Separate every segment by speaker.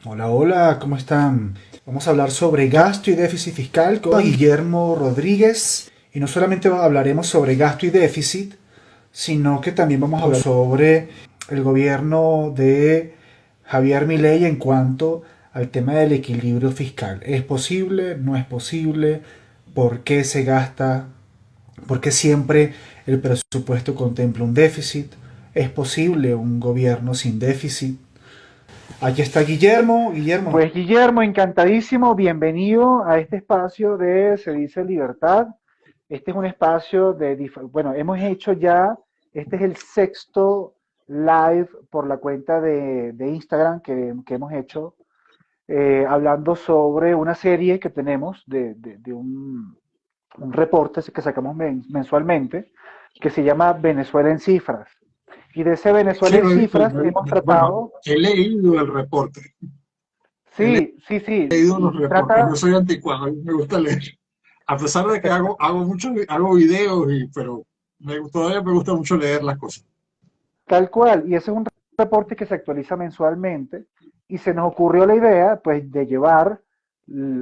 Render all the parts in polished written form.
Speaker 1: Hola, hola, ¿cómo están? Vamos a hablar sobre gasto y déficit fiscal con Guillermo Rodríguez. Y no solamente hablaremos sobre gasto y déficit, sino que también vamos a hablar sobre el gobierno de Javier Milei en cuanto al tema del equilibrio fiscal. ¿Es posible? ¿No es posible? ¿Por qué se gasta? ¿Por qué siempre el presupuesto contempla un déficit? ¿Es posible un gobierno sin déficit? Aquí está Guillermo. Guillermo,
Speaker 2: Pues Guillermo, encantadísimo, bienvenido a este espacio de Se dice Libertad. Este es un espacio bueno, hemos hecho ya, este es el sexto live por la cuenta de Instagram que hemos hecho, hablando sobre una serie que tenemos de un reporte que sacamos mensualmente, que se llama Venezuela en Cifras. Y de ese Venezuela
Speaker 3: Sí,
Speaker 2: en cifras hemos
Speaker 3: bueno,
Speaker 2: tratado,
Speaker 3: he leído el reporte, he
Speaker 2: sí, sí, sí,
Speaker 3: leído los reportes, no
Speaker 2: trata.
Speaker 3: soy anticuado, a mí me gusta leer, a pesar de que hago videos, pero todavía me gusta mucho leer las cosas.
Speaker 2: Tal cual, y ese es un reporte que se actualiza mensualmente y se nos ocurrió la idea pues de llevar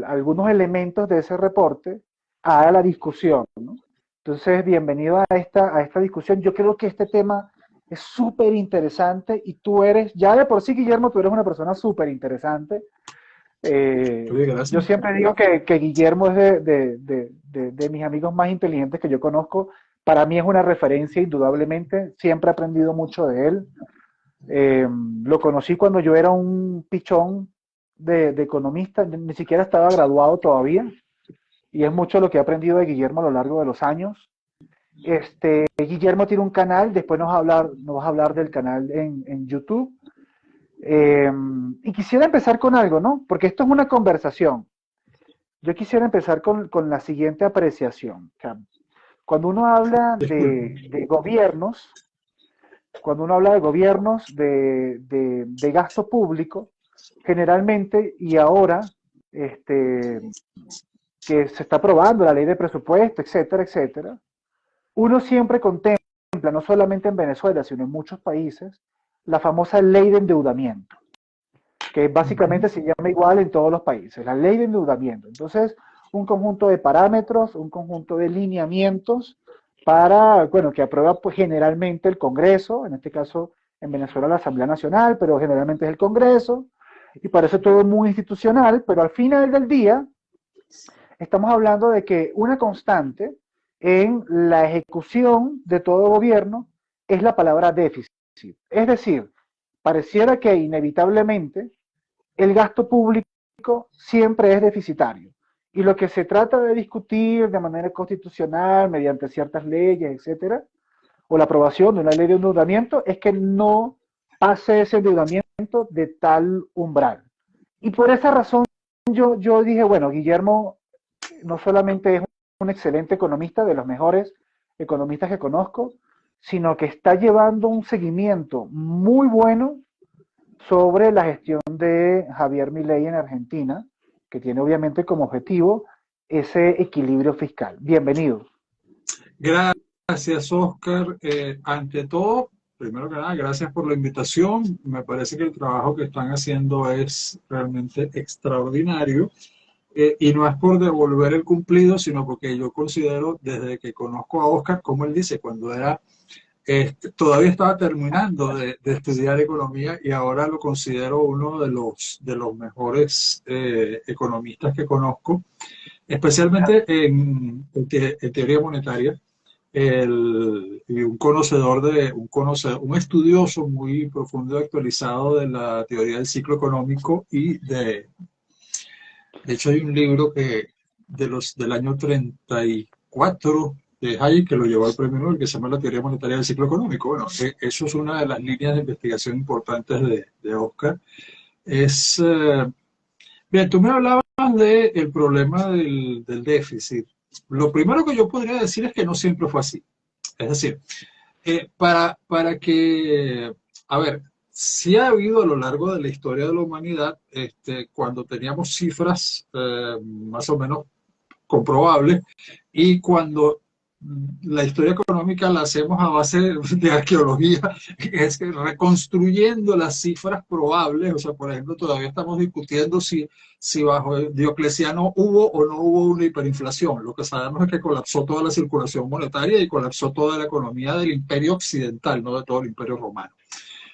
Speaker 2: algunos elementos de ese reporte a la discusión, ¿no? Entonces, bienvenido a esta discusión. Yo creo que este tema es súper interesante y tú eres, ya de por sí, Guillermo, tú eres una persona súper interesante.
Speaker 3: Oye,
Speaker 2: Yo
Speaker 3: gracias.
Speaker 2: siempre digo que Guillermo es de mis amigos más inteligentes que yo conozco. Para mí es una referencia, indudablemente. Siempre he aprendido mucho de él. Lo conocí cuando yo era un pichón de economista, ni siquiera estaba graduado todavía, y es mucho lo que he aprendido de Guillermo a lo largo de los años. Guillermo tiene un canal, después nos vas a hablar del canal en YouTube. Eh, y quisiera empezar con algo, ¿no? Porque esto es una conversación. Yo quisiera empezar con la siguiente apreciación. O sea, cuando uno habla
Speaker 3: Disculpe.
Speaker 2: de gobiernos, cuando uno habla de gobiernos, de gasto público, generalmente y ahora este, que se está aprobando la ley de presupuesto, etcétera, etcétera, uno siempre contempla, no solamente en Venezuela, sino en muchos países, la famosa ley de endeudamiento, que
Speaker 3: Ujú.
Speaker 2: básicamente se llama igual en todos los países, la ley de endeudamiento. Entonces, un conjunto de parámetros, un conjunto de lineamientos para, bueno, que aprueba pues, generalmente el Congreso, en este caso en Venezuela la Asamblea Nacional, pero generalmente es el Congreso, y parece todo muy institucional, pero al final del día estamos hablando de que una constante en la ejecución de todo gobierno es la palabra déficit. Es decir, pareciera que inevitablemente el gasto público siempre es deficitario. Y lo que se trata de discutir de manera constitucional, mediante ciertas leyes, etcétera, o la aprobación de una ley de endeudamiento, es que no pase ese endeudamiento de tal umbral. Y por esa razón yo dije, bueno, Guillermo no solamente es un excelente economista, de los mejores economistas que conozco, sino que está llevando un seguimiento muy bueno sobre la gestión de Javier Milei en Argentina, que tiene obviamente como objetivo ese equilibrio fiscal. Bienvenido.
Speaker 3: Gracias, Oscar. Ante todo, primero que nada, gracias por la invitación. Me parece que el trabajo que están haciendo es realmente extraordinario. Y no es por devolver el cumplido, sino porque yo considero, desde que conozco a Oscar, como él dice, cuando era, todavía estaba terminando de estudiar economía y ahora lo considero uno de los mejores economistas que conozco, especialmente en teoría monetaria. Y un conocedor un estudioso muy profundo y actualizado de la teoría del ciclo económico de hecho, hay un libro del año 34 de Hayek que lo llevó al premio Nobel, que se llama La teoría monetaria del ciclo económico. Bueno, eso es una de las líneas de investigación importantes de Oscar. Es, bien, tú me hablabas del problema del déficit. Lo primero que yo podría decir es que no siempre fue así. Es decir, para que, a ver, sí ha habido a lo largo de la historia de la humanidad, cuando teníamos cifras más o menos comprobables y cuando la historia económica la hacemos a base de arqueología, es que reconstruyendo las cifras probables. O sea, por ejemplo, todavía estamos discutiendo si bajo Diocleciano hubo o no hubo una hiperinflación. Lo que sabemos es que colapsó toda la circulación monetaria y colapsó toda la economía del imperio occidental, no de todo el imperio romano.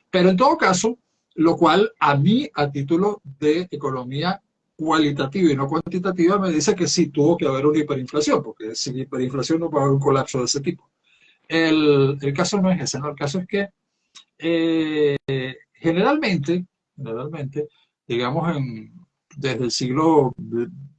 Speaker 3: Pero en todo caso, lo cual a mí, a título de economía cualitativa y no cuantitativa, me dice que sí tuvo que haber una hiperinflación, porque sin hiperinflación no puede haber un colapso de ese tipo. El caso no es ese, ¿no? El caso es que generalmente, digamos, desde el siglo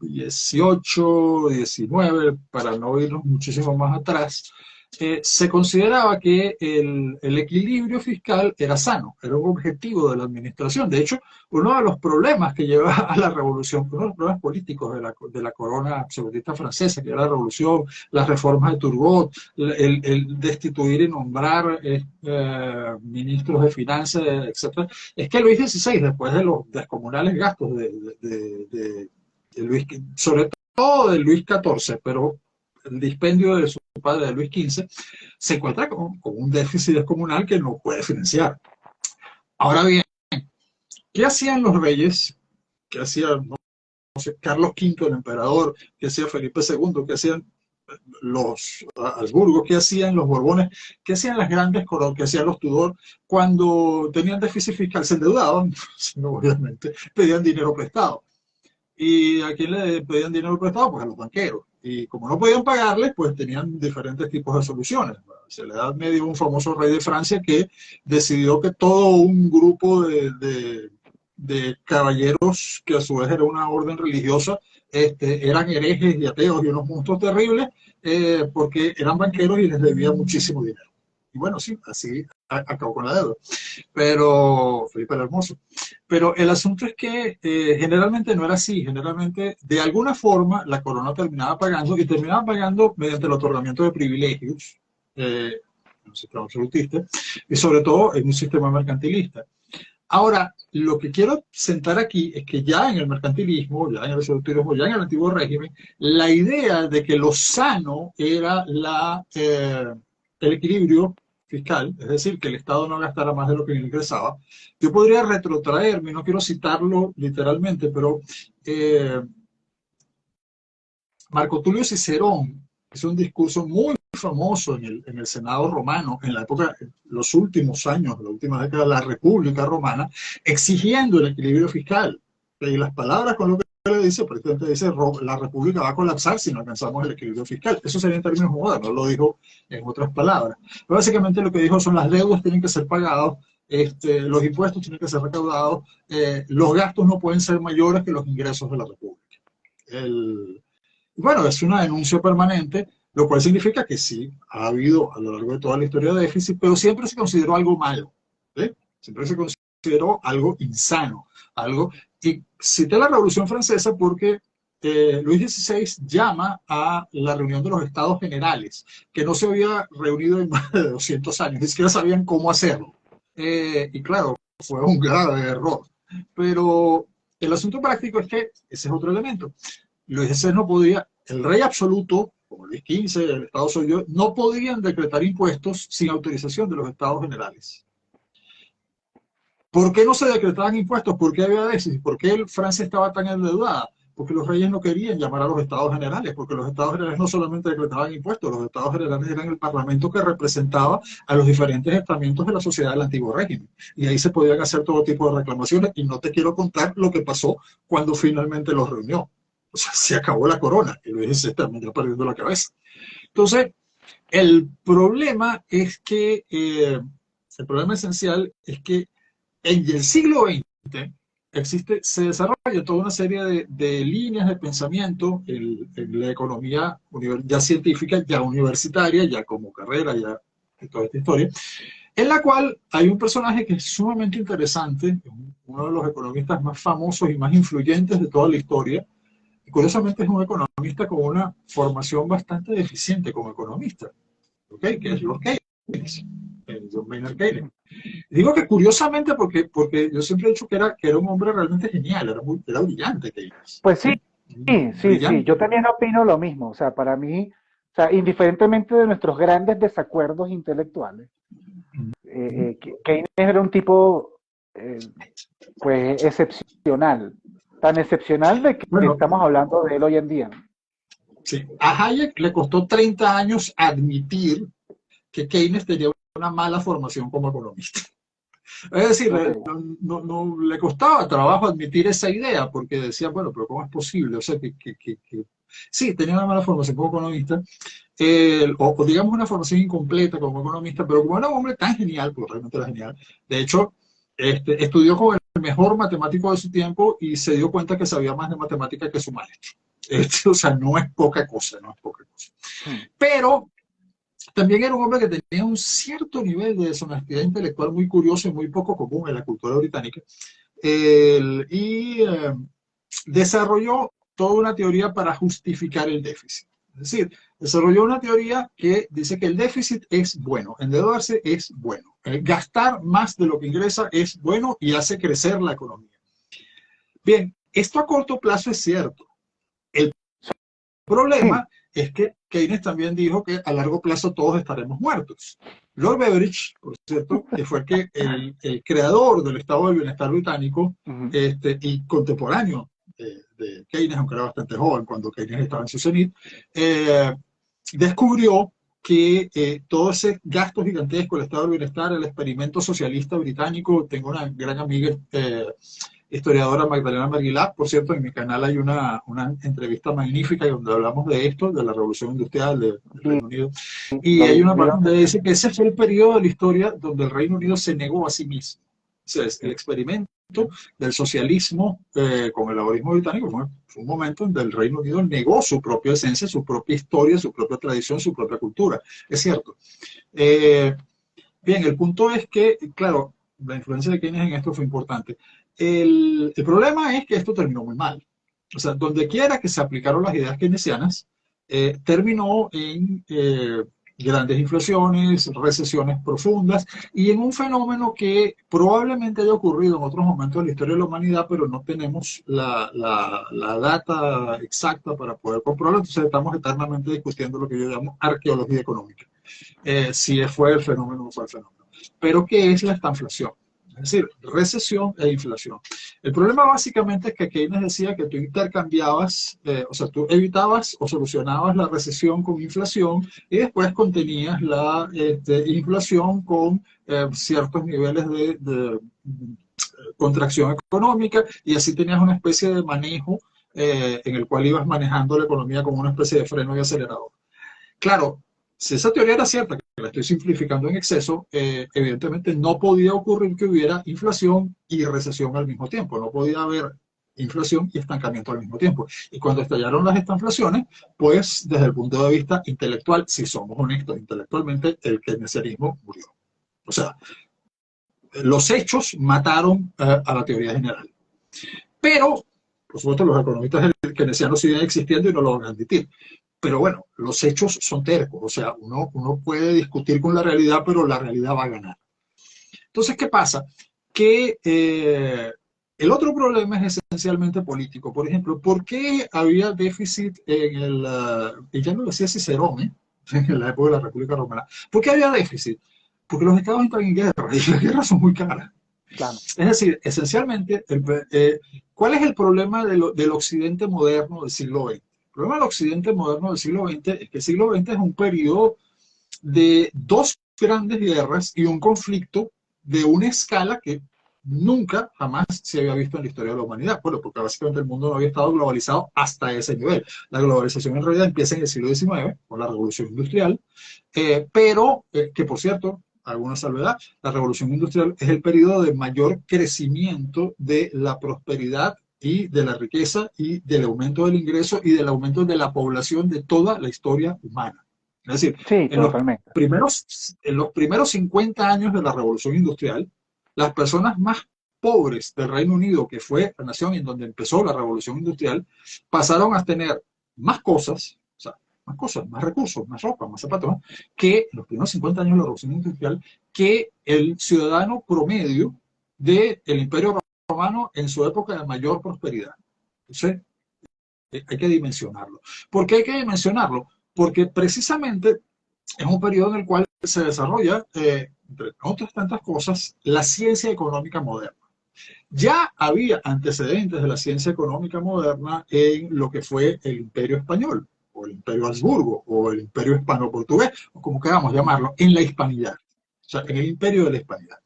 Speaker 3: XVIII, XIX, para no irnos muchísimo más atrás, se consideraba que el equilibrio fiscal era sano, era un objetivo de la administración. De hecho, uno de los problemas que lleva a la revolución, uno de los problemas políticos de la corona absolutista francesa, que era la revolución, las reformas de Turgot, el destituir y nombrar ministros de finanzas, etcétera, es que Luis XVI, después de los descomunales gastos de Luis, sobre todo de Luis XIV, pero el dispendio de su padre, de Luis XV, se encuentra con un déficit descomunal que no puede financiar. Ahora bien, ¿qué hacían los reyes? ¿Qué hacían, no sé, Carlos V, el emperador? ¿Qué hacía Felipe II? ¿Qué hacían los Habsburgo? ¿Qué hacían los Borbones? ¿Qué hacían las grandes coronas? ¿Qué hacían los Tudor? Cuando tenían déficit fiscal, se endeudaban, obviamente, pedían dinero prestado. ¿Y a quién le pedían dinero prestado? Pues a los banqueros. Y como no podían pagarles, pues tenían diferentes tipos de soluciones. Se le da medio un famoso rey de Francia que decidió que todo un grupo de caballeros, que a su vez era una orden religiosa, eran herejes y ateos y unos monstruos terribles, porque eran banqueros y les debía muchísimo dinero. Y bueno, sí, así acabó con la deuda. Pero Felipe el Hermoso. Pero el asunto es que generalmente no era así. Generalmente, de alguna forma, la corona terminaba pagando, y terminaba pagando mediante el otorgamiento de privilegios, en un sistema absolutista, y sobre todo en un sistema mercantilista. Ahora, lo que quiero sentar aquí es que ya en el mercantilismo, ya en el absolutismo, ya en el antiguo régimen, la idea de que lo sano era el equilibrio fiscal, es decir, que el Estado no gastara más de lo que ingresaba. Yo podría retrotraerme, no quiero citarlo literalmente, pero Marco Tulio Cicerón hizo un discurso muy famoso en el Senado romano, en la época, los últimos años, la última década de la República Romana, exigiendo el equilibrio fiscal. Y las palabras con lo que le dice, el presidente dice, la República va a colapsar si no alcanzamos el equilibrio fiscal. Eso sería en términos modernos, lo dijo en otras palabras. Pero básicamente lo que dijo son: las deudas tienen que ser pagadas, los impuestos tienen que ser recaudados, los gastos no pueden ser mayores que los ingresos de la República. Bueno, es una denuncia permanente, lo cual significa que sí, ha habido a lo largo de toda la historia de déficit, pero siempre se consideró algo malo, ¿sí? Siempre se consideró algo insano, algo. Y cité la Revolución Francesa porque Luis XVI llama a la reunión de los Estados Generales, que no se había reunido en más de 200 años, ni siquiera sabían cómo hacerlo. Y claro, fue un grave error. Pero el asunto práctico es que ese es otro elemento. Luis XVI no podía, el rey absoluto, como Luis XV, el Estado soy yo, no podían decretar impuestos sin autorización de los Estados Generales. ¿Por qué no se decretaban impuestos? ¿Por qué había déficit? ¿Por qué Francia estaba tan endeudada? Porque los reyes no querían llamar a los Estados Generales, porque los Estados Generales no solamente decretaban impuestos, los Estados Generales eran el parlamento que representaba a los diferentes estamentos de la sociedad del antiguo régimen. Y ahí se podían hacer todo tipo de reclamaciones, y no te quiero contar lo que pasó cuando finalmente los reunió. O sea, se acabó la corona, y Luis XVI terminó perdiendo la cabeza. Entonces, el problema es que, el problema esencial es que en el siglo XX se desarrolla toda una serie de líneas de pensamiento en la economía ya científica, ya universitaria, ya como carrera, ya de toda esta historia, en la cual hay un personaje que es sumamente interesante, uno de los economistas más famosos y más influyentes de toda la historia. Y curiosamente es un economista con una formación bastante deficiente como economista, ¿okay? Que es Lord Keynes, John Maynard Keynes. Digo que curiosamente porque yo siempre he dicho que era un hombre realmente genial, era brillante Keynes.
Speaker 2: Pues sí, sí. Yo también opino lo mismo. O sea, para mí, o sea, indiferentemente de nuestros grandes desacuerdos intelectuales, Keynes era un tipo, pues, excepcional, tan excepcional de que
Speaker 3: Bueno,
Speaker 2: estamos hablando de él hoy en día.
Speaker 3: sí. A Hayek le costó 30 años admitir que Keynes tenía una mala formación como economista. Es decir,
Speaker 2: Okay.
Speaker 3: no le costaba trabajo admitir esa idea porque decía, bueno, pero ¿cómo es posible? O sea, que sí, tenía una mala formación como economista, o digamos una formación incompleta como economista, pero como era un hombre tan genial, porque realmente era genial, de hecho, estudió con el mejor matemático de su tiempo y se dio cuenta que sabía más de matemática que su maestro. O sea, no es poca cosa, no es poca cosa. Pero también era un hombre que tenía un cierto nivel de deshonestidad intelectual muy curioso y muy poco común en la cultura británica. Desarrolló toda una teoría para justificar el déficit. Es decir, desarrolló una teoría que dice que el déficit es bueno, endeudarse es bueno, gastar más de lo que ingresa es bueno y hace crecer la economía. Bien, esto a corto plazo es cierto. El problema es que Keynes también dijo que a largo plazo todos estaremos muertos. Lord Beveridge, por cierto, que fue el creador del estado del bienestar británico y contemporáneo de Keynes, aunque era bastante joven cuando Keynes estaba en su cenit, descubrió que todo ese gasto gigantesco, el estado del bienestar, el experimento socialista británico, tengo una gran amiga historiadora, Magdalena Merguilá, por cierto, en mi canal hay una entrevista magnífica donde hablamos de esto, de la revolución industrial del Reino Unido, y hay una parte donde dice que ese fue el periodo de la historia donde el Reino Unido se negó a sí mismo. O sea, el experimento del socialismo con el laborismo británico fue un momento en donde el Reino Unido negó su propia esencia, su propia historia, su propia tradición, su propia cultura. Es cierto. Bien, el punto es que, claro, la influencia de Keynes en esto fue importante. El problema es que esto terminó muy mal. O sea, donde quiera que se aplicaron las ideas keynesianas, terminó en grandes inflaciones, recesiones profundas y en un fenómeno que probablemente haya ocurrido en otros momentos de la historia de la humanidad, pero no tenemos la data exacta para poder comprobarlo. Entonces estamos eternamente discutiendo lo que yo llamo arqueología económica. Si fue el fenómeno o no fue el fenómeno. Pero ¿qué es la estanflación? Es decir, recesión e inflación. El problema básicamente es que Keynes decía que tú intercambiabas, o sea, tú evitabas o solucionabas la recesión con inflación y después contenías la inflación con ciertos niveles de contracción económica y así tenías una especie de manejo en el cual ibas manejando la economía como una especie de freno y acelerador. Claro, si esa teoría era cierta, que la estoy simplificando en exceso, evidentemente no podía ocurrir que hubiera inflación y recesión al mismo tiempo. No podía haber inflación y estancamiento al mismo tiempo. Y cuando estallaron las estanflaciones, pues desde el punto de vista intelectual, si somos honestos intelectualmente, el keynesianismo murió. O sea, los hechos mataron a la teoría general. Pero, por supuesto, los economistas keynesianos siguen existiendo y no lo van a admitir. Pero bueno, los hechos son tercos, o sea, uno puede discutir con la realidad, pero la realidad va a ganar. Entonces, ¿qué pasa? Que el otro problema es esencialmente político. Por ejemplo, ¿por qué había déficit y ya lo decía Cicerón, en la época de la República Romana? ¿Por qué había déficit? Porque los estados entran en guerra y las guerras son muy caras.
Speaker 2: Claro.
Speaker 3: Es decir, esencialmente, ¿cuál es el problema del occidente moderno del siglo XX? El problema del occidente moderno del siglo XX es que el siglo XX es un periodo de dos grandes guerras y un conflicto de una escala que nunca, jamás se había visto en la historia de la humanidad. Bueno, porque básicamente el mundo no había estado globalizado hasta ese nivel. La globalización en realidad empieza en el siglo XIX, con la revolución industrial, pero que por cierto, alguna salvedad, la revolución industrial es el periodo de mayor crecimiento de la prosperidad y de la riqueza y del aumento del ingreso y del aumento de la población de toda la historia humana. Es decir,
Speaker 2: Sí,
Speaker 3: en
Speaker 2: totalmente.
Speaker 3: los primeros 50 años de la revolución industrial, las personas más pobres del Reino Unido, que fue la nación en donde empezó la revolución industrial, pasaron a tener más cosas, o sea, más recursos, más ropa, más zapatos, ¿no? Que en los primeros 50 años de la revolución industrial, que el ciudadano promedio del Imperio Romano en su época de mayor prosperidad. Entonces, hay que dimensionarlo. ¿Por qué hay que dimensionarlo? porque precisamente es un periodo en el cual se desarrolla, entre otras tantas cosas, la ciencia económica moderna. Ya había antecedentes de la ciencia económica moderna en lo que fue el Imperio Español, o el Imperio Habsburgo, o el Imperio Hispano-Portugués, o como queramos llamarlo, en la Hispanidad, o sea, en el Imperio de la Hispanidad.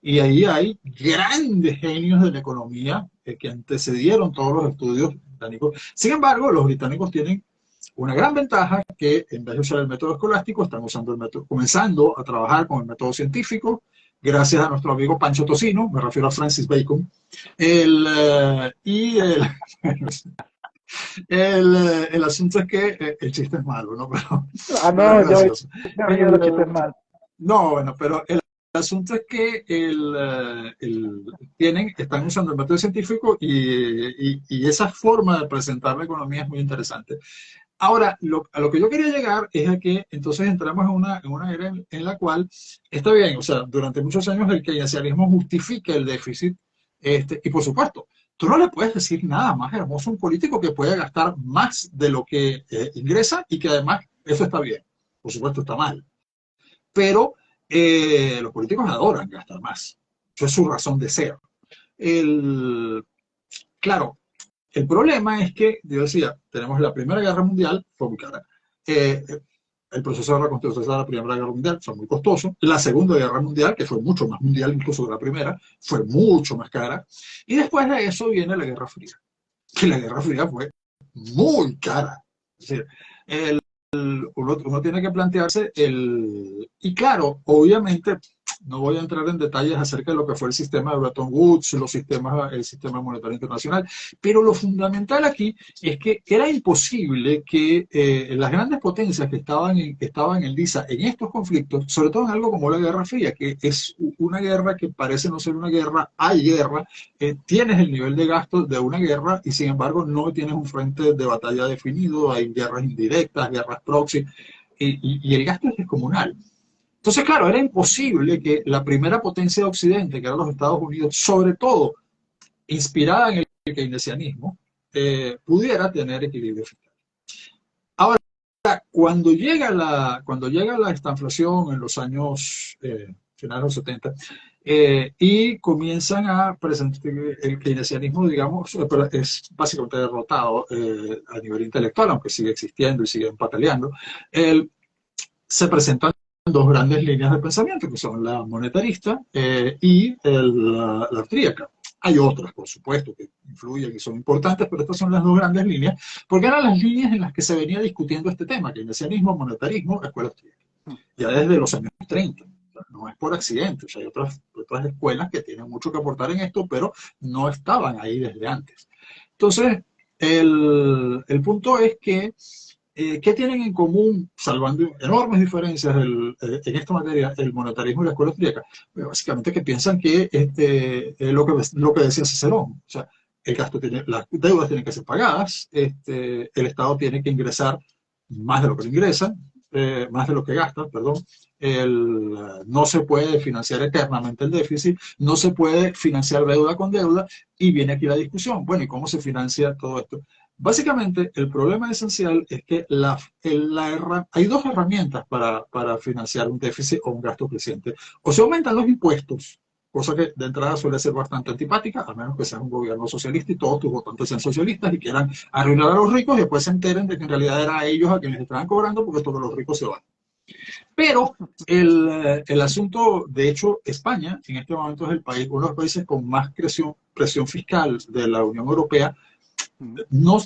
Speaker 3: Y ahí hay grandes genios de la economía que antecedieron todos los estudios británicos. Sin embargo, los británicos tienen una gran ventaja, que en vez de usar el método escolástico, están usando el método, comenzando a trabajar con el método científico, gracias a nuestro amigo Pancho Tocino, me refiero a Francis Bacon. El asunto es que el chiste es malo, ¿no? Pero es
Speaker 2: No, yo
Speaker 3: gracioso.
Speaker 2: me río de los chistes mal.
Speaker 3: No, bueno, pero el asunto es que están usando el método científico y esa forma de presentar la economía es muy interesante. Ahora, a lo que yo quería llegar es a que entonces entramos en una era en la cual está bien, o sea, durante muchos años el keynesianismo justifica el déficit, y por supuesto, tú no le puedes decir nada más hermoso a un político que puede gastar más de lo que ingresa y que además eso está bien. Por supuesto, está mal. Pero los políticos adoran gastar más. Eso es su razón de ser. Claro, el problema es que, yo decía, tenemos la Primera Guerra Mundial, fue muy cara. El proceso de reconstrucción de la Primera Guerra Mundial fue muy costoso. La Segunda Guerra Mundial, que fue mucho más mundial incluso que la primera, fue mucho más cara. Y después de eso viene la Guerra Fría. Y la Guerra Fría fue muy cara. Es decir, uno tiene que plantearse y claro, obviamente no voy a entrar en detalles acerca de lo que fue el sistema de Bretton Woods, el sistema monetario internacional, pero lo fundamental aquí es que era imposible que las grandes potencias que estaban en lisa en estos conflictos, sobre todo en algo como la Guerra Fría, que es una guerra que parece no ser una guerra, hay guerra, tienes el nivel de gasto de una guerra y sin embargo no tienes un frente de batalla definido, hay guerras indirectas, guerras proxy, y el gasto es descomunal. Entonces, claro, era imposible que la primera potencia de Occidente, que eran los Estados Unidos, sobre todo inspirada en el keynesianismo, pudiera tener equilibrio fiscal. Ahora, cuando llega la estanflación en los años finales de los 70, y comienzan a presentar el keynesianismo, digamos, es básicamente derrotado a nivel intelectual, aunque sigue existiendo y siguen pataleando, se presentan dos grandes líneas de pensamiento, que son la monetarista y la austríaca. Hay otras, por supuesto, que influyen y son importantes, pero estas son las dos grandes líneas, porque eran las líneas en las que se venía discutiendo este tema, keynesianismo, monetarismo, escuela austríaca, ya desde los años 30. No es por accidente, o sea, hay otras escuelas que tienen mucho que aportar en esto, pero no estaban ahí desde antes. Entonces, el punto es que ¿qué tienen en común, salvando enormes diferencias en esta materia, el monetarismo y la escuela austríaca? Pues básicamente que piensan que lo que decía Cicerón, o sea, las deudas tienen que ser pagadas, el Estado tiene que ingresar más de lo que ingresa, más de lo que gasta, perdón. No se puede financiar eternamente el déficit, no se puede financiar deuda con deuda, y viene aquí la discusión, bueno, ¿y cómo se financia todo esto? Básicamente, el problema esencial es que hay dos herramientas para financiar un déficit o un gasto creciente. O se aumentan los impuestos, cosa que de entrada suele ser bastante antipática, a menos que sea un gobierno socialista y todos tus votantes sean socialistas y quieran arruinar a los ricos y después se enteren de que en realidad era a ellos a quienes estaban cobrando porque todos los ricos se van. Pero el asunto, de hecho, España en este momento es uno de los países con más presión fiscal de la Unión Europea. No,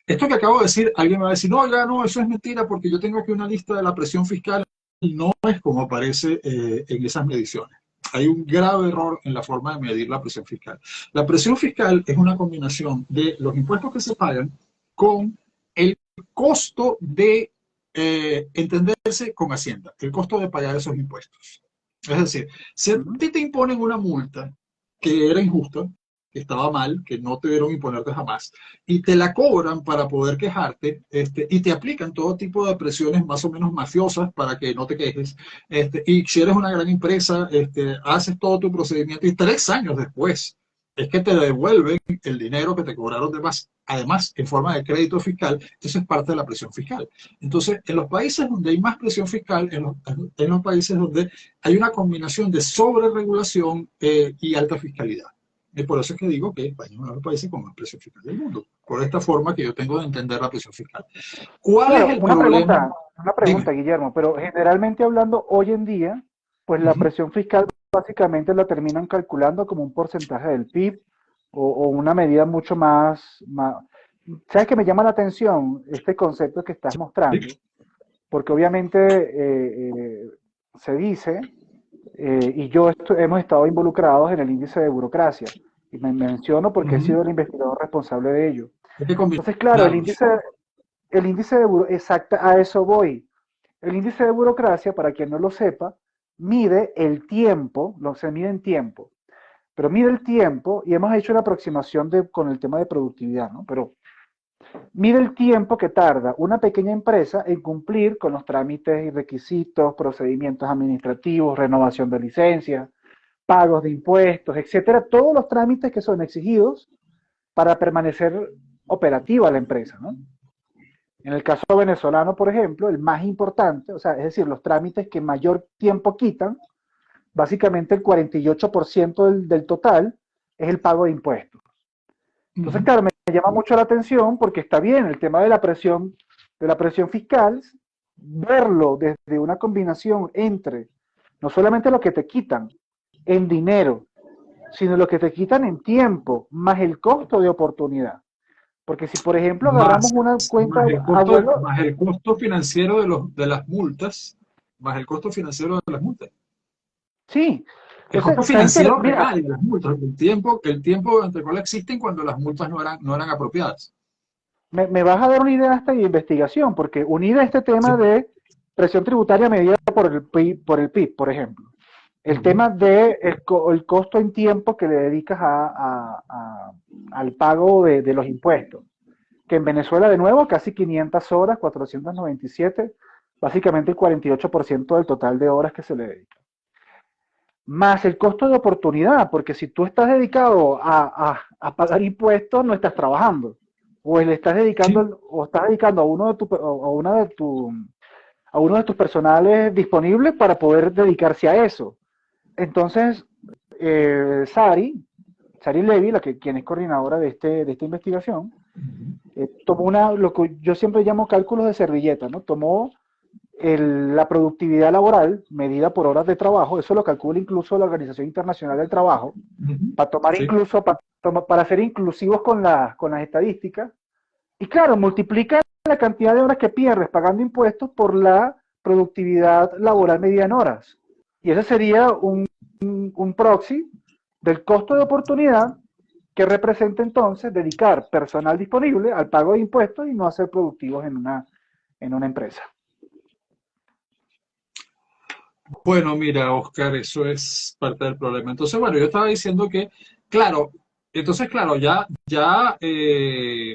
Speaker 3: esto que acabo de decir, alguien me va a decir, no, ya no, eso es mentira porque yo tengo aquí una lista de la presión fiscal. No es como aparece en esas mediciones. Hay un grave error en la forma de medir la presión fiscal. La presión fiscal es una combinación de los impuestos que se pagan con el costo de entenderse con Hacienda, el costo de pagar esos impuestos. Es decir, si a ti te imponen una multa que era injusta, que estaba mal, que no te debieron imponerte jamás, y te la cobran para poder quejarte, y te aplican todo tipo de presiones más o menos mafiosas para que no te quejes, y si eres una gran empresa, haces todo tu procedimiento y 3 años después es que te devuelven el dinero que te cobraron de más. además en forma de crédito fiscal, eso es parte de la presión fiscal. Entonces, en los países donde hay más presión fiscal, en los países donde hay una combinación de sobreregulación y alta fiscalidad. Y por eso es que digo que España es uno de los países con más presión fiscal del mundo, por esta forma que yo tengo de entender la presión fiscal. ¿Cuál es
Speaker 2: Claro,
Speaker 3: el problema?
Speaker 2: una pregunta,
Speaker 3: Dime.
Speaker 2: Guillermo, pero generalmente hablando hoy en día, pues la
Speaker 3: Ujú.
Speaker 2: presión fiscal básicamente la terminan calculando como un porcentaje del PIB o una medida mucho más. ¿Sabes qué me llama la atención este concepto que estás
Speaker 3: Sí.
Speaker 2: mostrando? Porque obviamente se dice, hemos estado involucrados en el índice de burocracia, y me menciono porque he
Speaker 3: Ujú.
Speaker 2: sido el investigador responsable de ello.
Speaker 3: Hay que
Speaker 2: Entonces, claro,
Speaker 3: combinarlos.
Speaker 2: exacto, a eso voy. El índice de burocracia, para quien no lo sepa, mide el tiempo, se mide en tiempo, pero mide el tiempo y hemos hecho una aproximación con el tema de productividad, ¿no? Pero mide el tiempo que tarda una pequeña empresa en cumplir con los trámites y requisitos, procedimientos administrativos, renovación de licencias, pagos de impuestos, etcétera, todos los trámites que son exigidos para permanecer operativa la empresa, ¿no? En el caso venezolano, por ejemplo, el más importante, o sea, es decir, los trámites que mayor tiempo quitan, básicamente el 48% del total es el pago de impuestos. Entonces,
Speaker 3: Ujú.
Speaker 2: claro, me llama mucho la atención porque está bien el tema de la presión fiscal, verlo desde una combinación entre no solamente lo que te quitan en dinero, sino lo que te quitan en tiempo, más el costo de oportunidad. Porque si, por ejemplo, agarramos
Speaker 3: Más,
Speaker 2: una cuenta,
Speaker 3: más
Speaker 2: abuelo,
Speaker 3: el costo financiero de las multas, más el costo financiero de las multas.
Speaker 2: sí.
Speaker 3: El
Speaker 2: Entonces,
Speaker 3: costo
Speaker 2: está
Speaker 3: financiero
Speaker 2: interesante. Mira,
Speaker 3: real de las multas, el tiempo durante el cual existen cuando las multas no eran apropiadas.
Speaker 2: me vas a dar una idea hasta de investigación, porque unida a este tema
Speaker 3: Sí.
Speaker 2: de presión tributaria medida por el PIB, por ejemplo, el
Speaker 3: Ujú.
Speaker 2: tema de el costo en tiempo que le dedicas al pago de los impuestos, que en Venezuela, de nuevo, casi 500 horas, 497, básicamente el 48% del total de horas que se le dedica. Más el costo de oportunidad, porque si tú estás dedicado a pagar impuestos, no estás trabajando. O le estás
Speaker 3: Sí.
Speaker 2: dedicando, o estás dedicando a a uno de tus personales disponibles para poder dedicarse a eso. Entonces, Sari Levy, quien es coordinadora de esta investigación,
Speaker 3: Ujú.
Speaker 2: tomó lo que yo siempre llamo cálculos de servilleta, ¿no? Tomó la productividad laboral medida por horas de trabajo, eso lo calcula incluso la Organización Internacional del Trabajo,
Speaker 3: Ujú.
Speaker 2: para tomar
Speaker 3: Sí.
Speaker 2: incluso, para ser inclusivos con las estadísticas, y claro, multiplica la cantidad de horas que pierdes pagando impuestos por la productividad laboral medida en horas. Y ese sería un proxy del costo de oportunidad que representa entonces dedicar personal disponible al pago de impuestos y no hacer productivos en una empresa.
Speaker 3: Bueno, mira, Oscar, eso es parte del problema. Entonces, bueno, yo estaba diciendo que, claro, claro,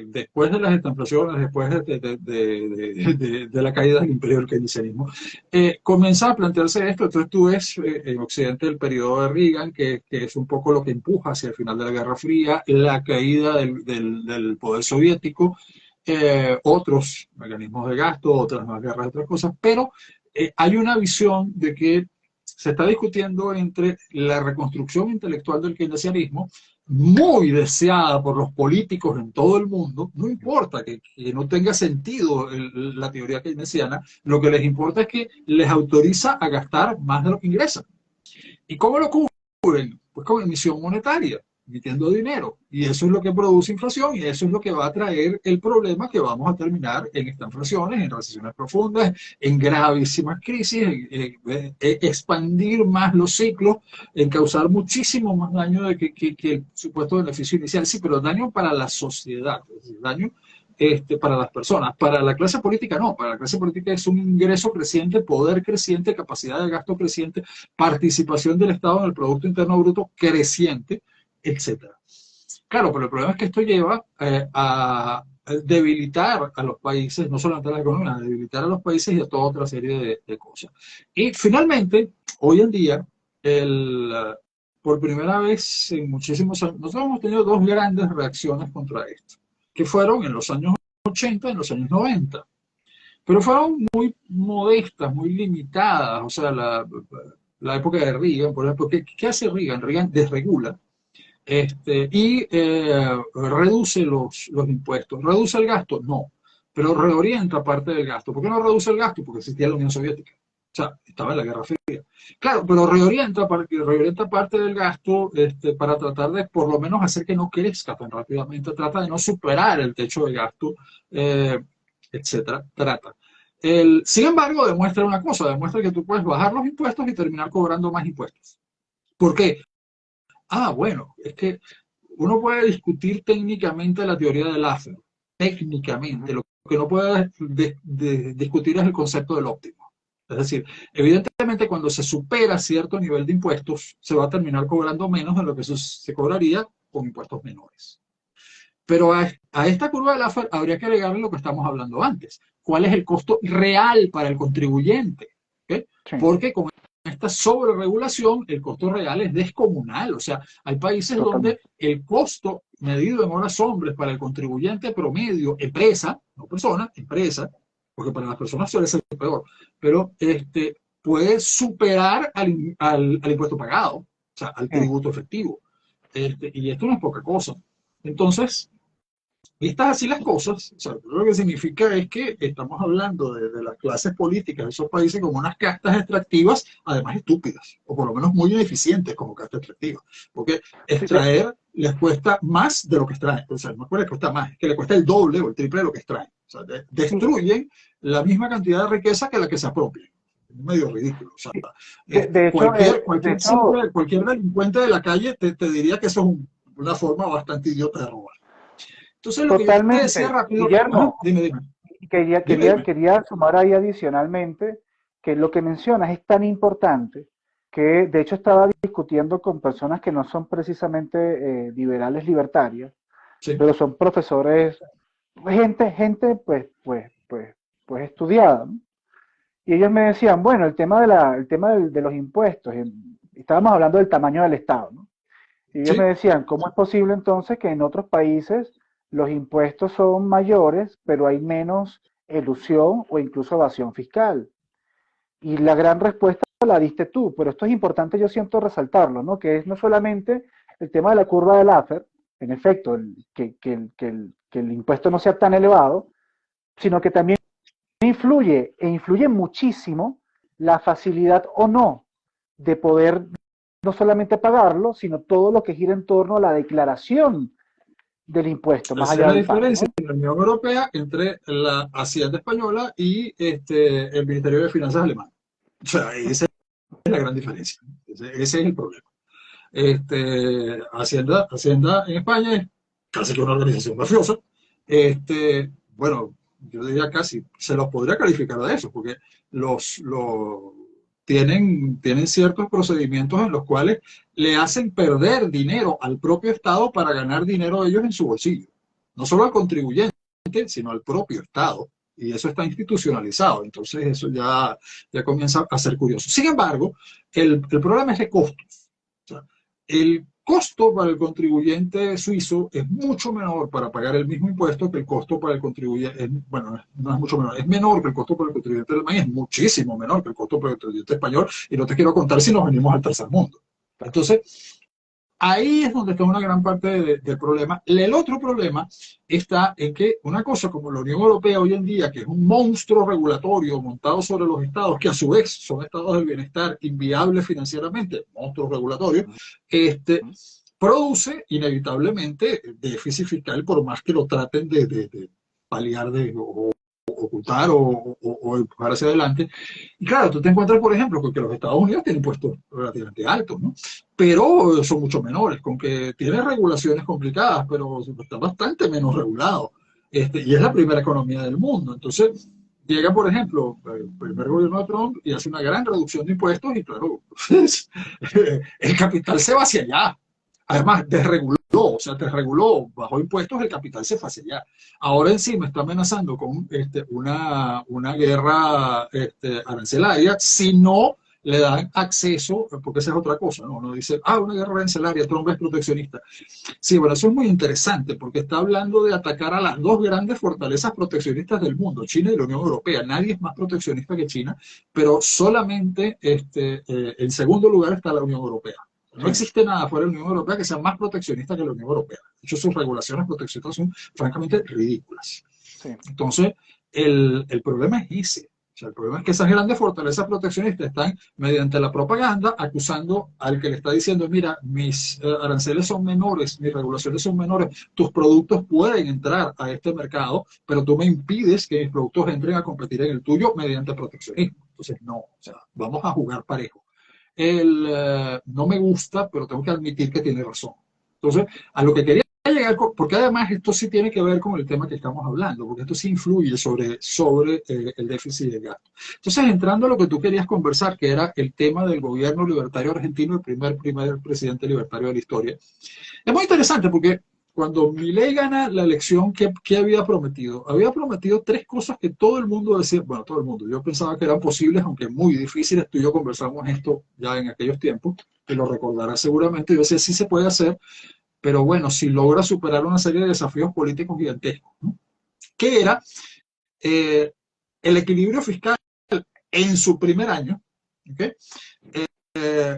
Speaker 3: después de las estanflaciones, después de la caída del imperio del keynesianismo, comienza a plantearse esto. Entonces tú ves en Occidente el periodo de Reagan, que es un poco lo que empuja hacia el final de la Guerra Fría, la caída del poder soviético, otros mecanismos de gasto, otras más guerras, otras cosas, pero hay una visión de que se está discutiendo entre la reconstrucción intelectual del keynesianismo, muy deseada por los políticos en todo el mundo, no importa que no tenga sentido la teoría keynesiana, lo que les importa es que les autoriza a gastar más de lo que ingresan. ¿Y cómo lo cubren? Pues con emisión monetaria, emitiendo dinero. Y eso es lo que produce inflación y eso es lo que va a traer el problema que vamos a terminar en estas inflaciones, en recesiones profundas, en gravísimas crisis, expandir más los ciclos, en causar muchísimo más daño que el supuesto beneficio inicial. Sí, pero daño para la sociedad, es decir, daño para las personas. Para la clase política no, para la clase política es un ingreso creciente, poder creciente, capacidad de gasto creciente, participación del Estado en el Producto Interno Bruto creciente, etcétera. Claro, pero el problema es que esto lleva a debilitar a los países, no solamente a la economía, a debilitar a los países y a toda otra serie de cosas. Y finalmente, hoy en día, por primera vez en muchísimos años, nosotros hemos tenido dos grandes reacciones contra esto. que fueron en los años 80, en los años 90. Pero fueron muy modestas, muy limitadas. O sea, la época de Reagan, por ejemplo, ¿qué hace Reagan? Reagan desregula y reduce los impuestos. ¿Reduce el gasto? No, pero reorienta parte del gasto. ¿Por qué no reduce el gasto? Porque existía la Unión Soviética. O sea, estaba en la Guerra Fría. Claro, pero reorienta parte del gasto para tratar de por lo menos hacer que no crezca tan rápidamente, trata de no superar el techo de gasto, etcétera. Sin embargo, demuestra una cosa, demuestra que tú puedes bajar los impuestos y terminar cobrando más impuestos. ¿Por qué? Bueno, es que uno puede discutir técnicamente la teoría del Laffer, técnicamente, lo que no puede discutir es el concepto del óptimo. Es decir, evidentemente cuando se supera cierto nivel de impuestos, se va a terminar cobrando menos de lo que se cobraría con impuestos menores. Pero a esta curva de Laffer habría que agregarle lo que estamos hablando antes. ¿Cuál es el costo real para el contribuyente? ¿Okay? Sí. Porque con esta sobreregulación, el costo real es descomunal. O sea, hay países donde el costo medido en horas hombres para el contribuyente promedio, empresa, no persona, empresa, porque para las personas suele ser peor, pero puede superar al impuesto pagado, o sea, al tributo efectivo. Y esto no es poca cosa. Entonces, vistas así las cosas, o sea, lo que significa es que estamos hablando de las clases políticas de esos países como unas castas extractivas, además estúpidas, o por lo menos muy ineficientes como castas extractivas, porque extraer les cuesta más de lo que extraen, o sea, no es que les cuesta más, es que les cuesta el doble o el triple de lo que extraen, o sea, destruyen la misma cantidad de riqueza que la que se apropian. Es medio ridículo. O sea, cualquier delincuente de la calle te diría que eso es una forma bastante idiota de robar. Entonces, lo
Speaker 2: totalmente.
Speaker 3: Que yo decía rápido,
Speaker 2: Guillermo,
Speaker 3: dime.
Speaker 2: Quería sumar ahí adicionalmente que lo que mencionas es tan importante que de hecho estaba discutiendo con personas que no son precisamente liberales libertarias, sí, pero son profesores, gente pues estudiada, ¿no? Y ellos me decían, bueno, el tema de los impuestos, estábamos hablando del tamaño del Estado, ¿no? Y ellos, sí, me decían, ¿cómo es posible entonces que en otros países los impuestos son mayores, pero hay menos elusión o incluso evasión fiscal? Y la gran respuesta la diste tú, pero esto es importante, yo siento resaltarlo, ¿no? Que es no solamente el tema de la curva de Laffer, en efecto, que el impuesto no sea tan elevado, sino que también influye muchísimo la facilidad o no de poder no solamente pagarlo, sino todo lo que gira en torno a la declaración del impuesto, más allá del pago, ¿no?
Speaker 3: Esa es la diferencia en la Unión Europea entre la Hacienda española y el Ministerio de Finanzas alemán. O sea, esa es la gran diferencia. Ese es el problema. Hacienda en España es casi que una organización mafiosa. Bueno, yo diría casi, se los podría calificar de eso, porque tienen ciertos procedimientos en los cuales le hacen perder dinero al propio Estado para ganar dinero ellos en su bolsillo. No solo al contribuyente, sino al propio Estado. Y eso está institucionalizado. Entonces eso ya comienza a ser curioso. Sin embargo, el problema es de costos. O sea, el costo para el contribuyente suizo es mucho menor para pagar el mismo impuesto que el costo para el contribuyente, bueno, no es mucho menor, es menor que el costo para el contribuyente alemán, es muchísimo menor que el costo para el contribuyente español, y no te quiero contar si nos venimos al tercer mundo. Entonces, ahí es donde está una gran parte del problema. El otro problema está en que una cosa como la Unión Europea hoy en día, que es un monstruo regulatorio montado sobre los estados, que a su vez son estados del bienestar inviables financieramente, monstruos regulatorios, produce inevitablemente déficit fiscal, por más que lo traten de paliar, o ocultar o empujar hacia adelante. Y claro, tú te encuentras, por ejemplo, con que los Estados Unidos tienen impuestos relativamente altos, ¿no? Pero son mucho menores, con que tiene regulaciones complicadas, pero está bastante menos regulado. Y es la primera economía del mundo. Entonces, llega, por ejemplo, el primer gobierno de Trump y hace una gran reducción de impuestos y, claro, el capital se va hacia allá. Además, desreguló, bajó impuestos, el capital se fue hacia allá. Ahora encima está amenazando con una guerra arancelaria si no le dan acceso, porque esa es otra cosa, ¿no? Uno dice, una guerra arancelaria, Trump es proteccionista. Sí, bueno, eso es muy interesante, porque está hablando de atacar a las dos grandes fortalezas proteccionistas del mundo, China y la Unión Europea. Nadie es más proteccionista que China, pero solamente en segundo lugar está la Unión Europea. No existe nada fuera de la Unión Europea que sea más proteccionista que la Unión Europea. De hecho, sus regulaciones proteccionistas son francamente ridículas.
Speaker 2: Sí.
Speaker 3: Entonces, el problema es ese. O sea, el problema es que esas grandes fortalezas proteccionistas están, mediante la propaganda, acusando al que le está diciendo, mira, mis aranceles son menores, mis regulaciones son menores, tus productos pueden entrar a este mercado, pero tú me impides que mis productos entren a competir en el tuyo mediante proteccionismo. Entonces, no, o sea, vamos a jugar parejo. No me gusta, pero tengo que admitir que tiene razón. Entonces, a lo que quería llegar, porque además esto sí tiene que ver con el tema que estamos hablando, porque esto sí influye sobre el déficit y el gasto. Entonces, entrando a lo que tú querías conversar, que era el tema del gobierno libertario argentino, el primer presidente libertario de la historia, es muy interesante porque cuando Milei gana la elección, ¿qué había prometido? Había prometido tres cosas que todo el mundo decía, bueno, todo el mundo, yo pensaba que eran posibles, aunque muy difíciles. Tú y yo conversamos esto ya en aquellos tiempos, te lo recordarás seguramente. Yo decía, sí se puede hacer, pero bueno, si logra superar una serie de desafíos políticos gigantescos, ¿no? Que era el equilibrio fiscal en su primer año, ¿okay?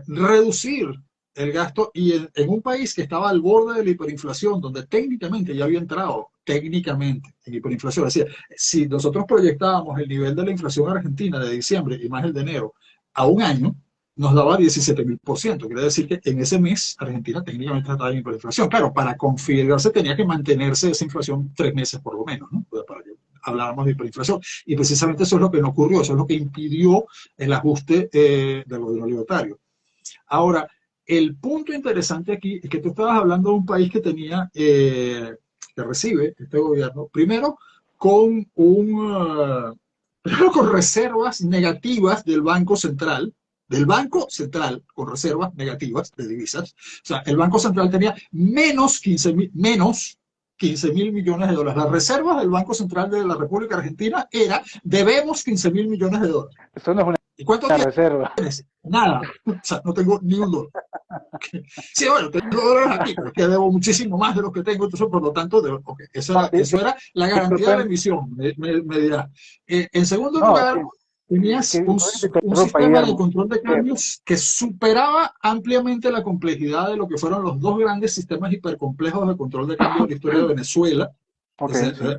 Speaker 3: Reducir el gasto, y en un país que estaba al borde de la hiperinflación, donde técnicamente ya había entrado técnicamente en hiperinflación. Es decir, si nosotros proyectábamos el nivel de la inflación argentina de diciembre y más el de enero a un año, nos daba 17.000%. Quiere decir que en ese mes Argentina técnicamente estaba en hiperinflación. Claro, para configurarse tenía que mantenerse esa inflación 3 meses por lo menos, ¿no? Para que hablábamos de hiperinflación. Y precisamente eso es lo que no ocurrió, eso es lo que impidió el ajuste del gobierno libertario. Ahora, el punto interesante aquí es que tú estabas hablando de un país que tenía, que recibe este gobierno, primero con reservas negativas del Banco Central, con reservas negativas de divisas. O sea, el Banco Central tenía menos 15 mil millones de dólares. Las reservas del Banco Central de la República Argentina era, debemos 15 mil millones de dólares.
Speaker 2: Eso no es
Speaker 3: ¿Y cuánto
Speaker 2: una reserva?
Speaker 3: Nada. O sea, no tengo ni un dólar. Sí, bueno, tengo dólares aquí, pero es que debo muchísimo más de los que tengo, entonces por lo tanto, okay, eso era la garantía de la emisión, me dirá. En segundo lugar, tenías un sistema de control de cambios que superaba ampliamente la complejidad de lo que fueron los dos grandes sistemas hipercomplejos de control de cambio de la historia de Venezuela.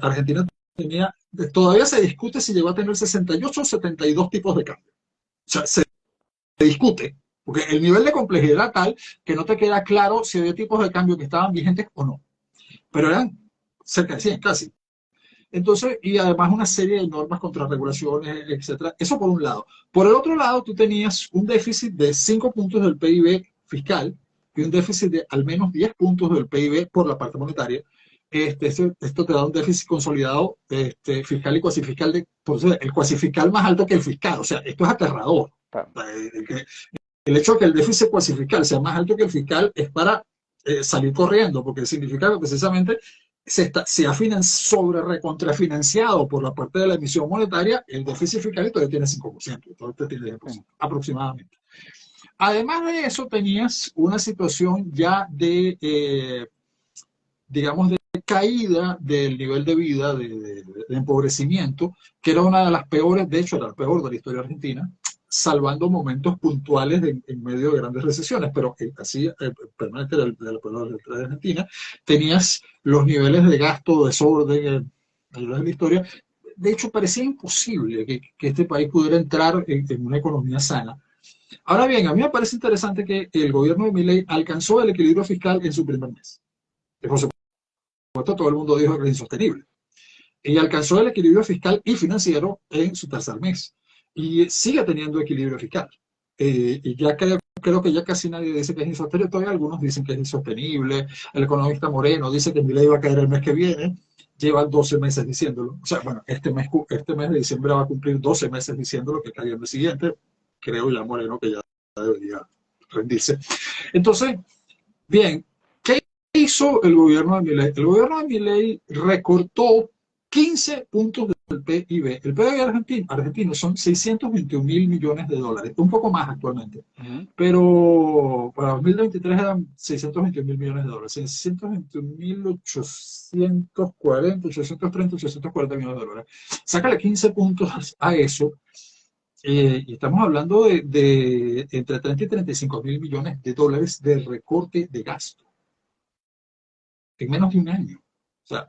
Speaker 3: Argentina tenía, todavía se discute si llegó a tener 68 o 72 tipos de cambio. O sea, se discute, porque el nivel de complejidad era tal que no te queda claro si había tipos de cambio que estaban vigentes o no. Pero eran cerca de 100, casi. Entonces, y además una serie de normas contra regulaciones, etcétera. Eso por un lado. Por el otro lado, tú tenías un déficit de 5 puntos del PIB fiscal y un déficit de al menos 10 puntos del PIB por la parte monetaria. Esto te da un déficit consolidado fiscal y cuasifiscal, por eso el cuasifiscal más alto que el fiscal. O sea, esto es aterrador. El hecho de que el déficit cuasifiscal sea más alto que el fiscal es para salir corriendo, porque significa que precisamente se ha recontrafinanciado por la parte de la emisión monetaria el déficit fiscal y todavía tiene 5%, todavía tiene 10% aproximadamente. Además de eso, tenías una situación ya de, digamos, de caída del nivel de vida, de empobrecimiento, que era una de las peores, de hecho era la peor de la historia argentina, salvando momentos puntuales en medio de grandes recesiones, pero así, permanente de la peor de Argentina, tenías los niveles de gasto, desorden, a lo largo de la historia. De hecho, parecía imposible que este país pudiera entrar en una economía sana. Ahora bien, a mí me parece interesante que el gobierno de Milei alcanzó el equilibrio fiscal en su primer mes. Por supuesto, todo el mundo dijo que era insostenible. Y alcanzó el equilibrio fiscal y financiero en su tercer mes. Y sigue teniendo equilibrio fiscal. Y ya creo que ya casi nadie dice que es insostenible. Todavía algunos dicen que es insostenible. El economista Moreno dice que Milei va a caer el mes que viene. Lleva 12 meses diciéndolo. O sea, bueno, este mes de diciembre va a cumplir 12 meses diciéndolo, que cae el mes siguiente. Creo ya Moreno que ya debería rendirse. Entonces, bien, ¿qué hizo el gobierno de Milei? El gobierno de Milei recortó 15 puntos del PIB. El PIB argentino son 621.000 millones de dólares, un poco más actualmente. Pero para 2023 eran 621.000 millones de dólares, 621.840, 830, 840 millones de dólares. Sácale 15 puntos a eso. Y estamos hablando de entre 30 y 35 mil millones de dólares de recorte de gasto en menos de un año. O sea,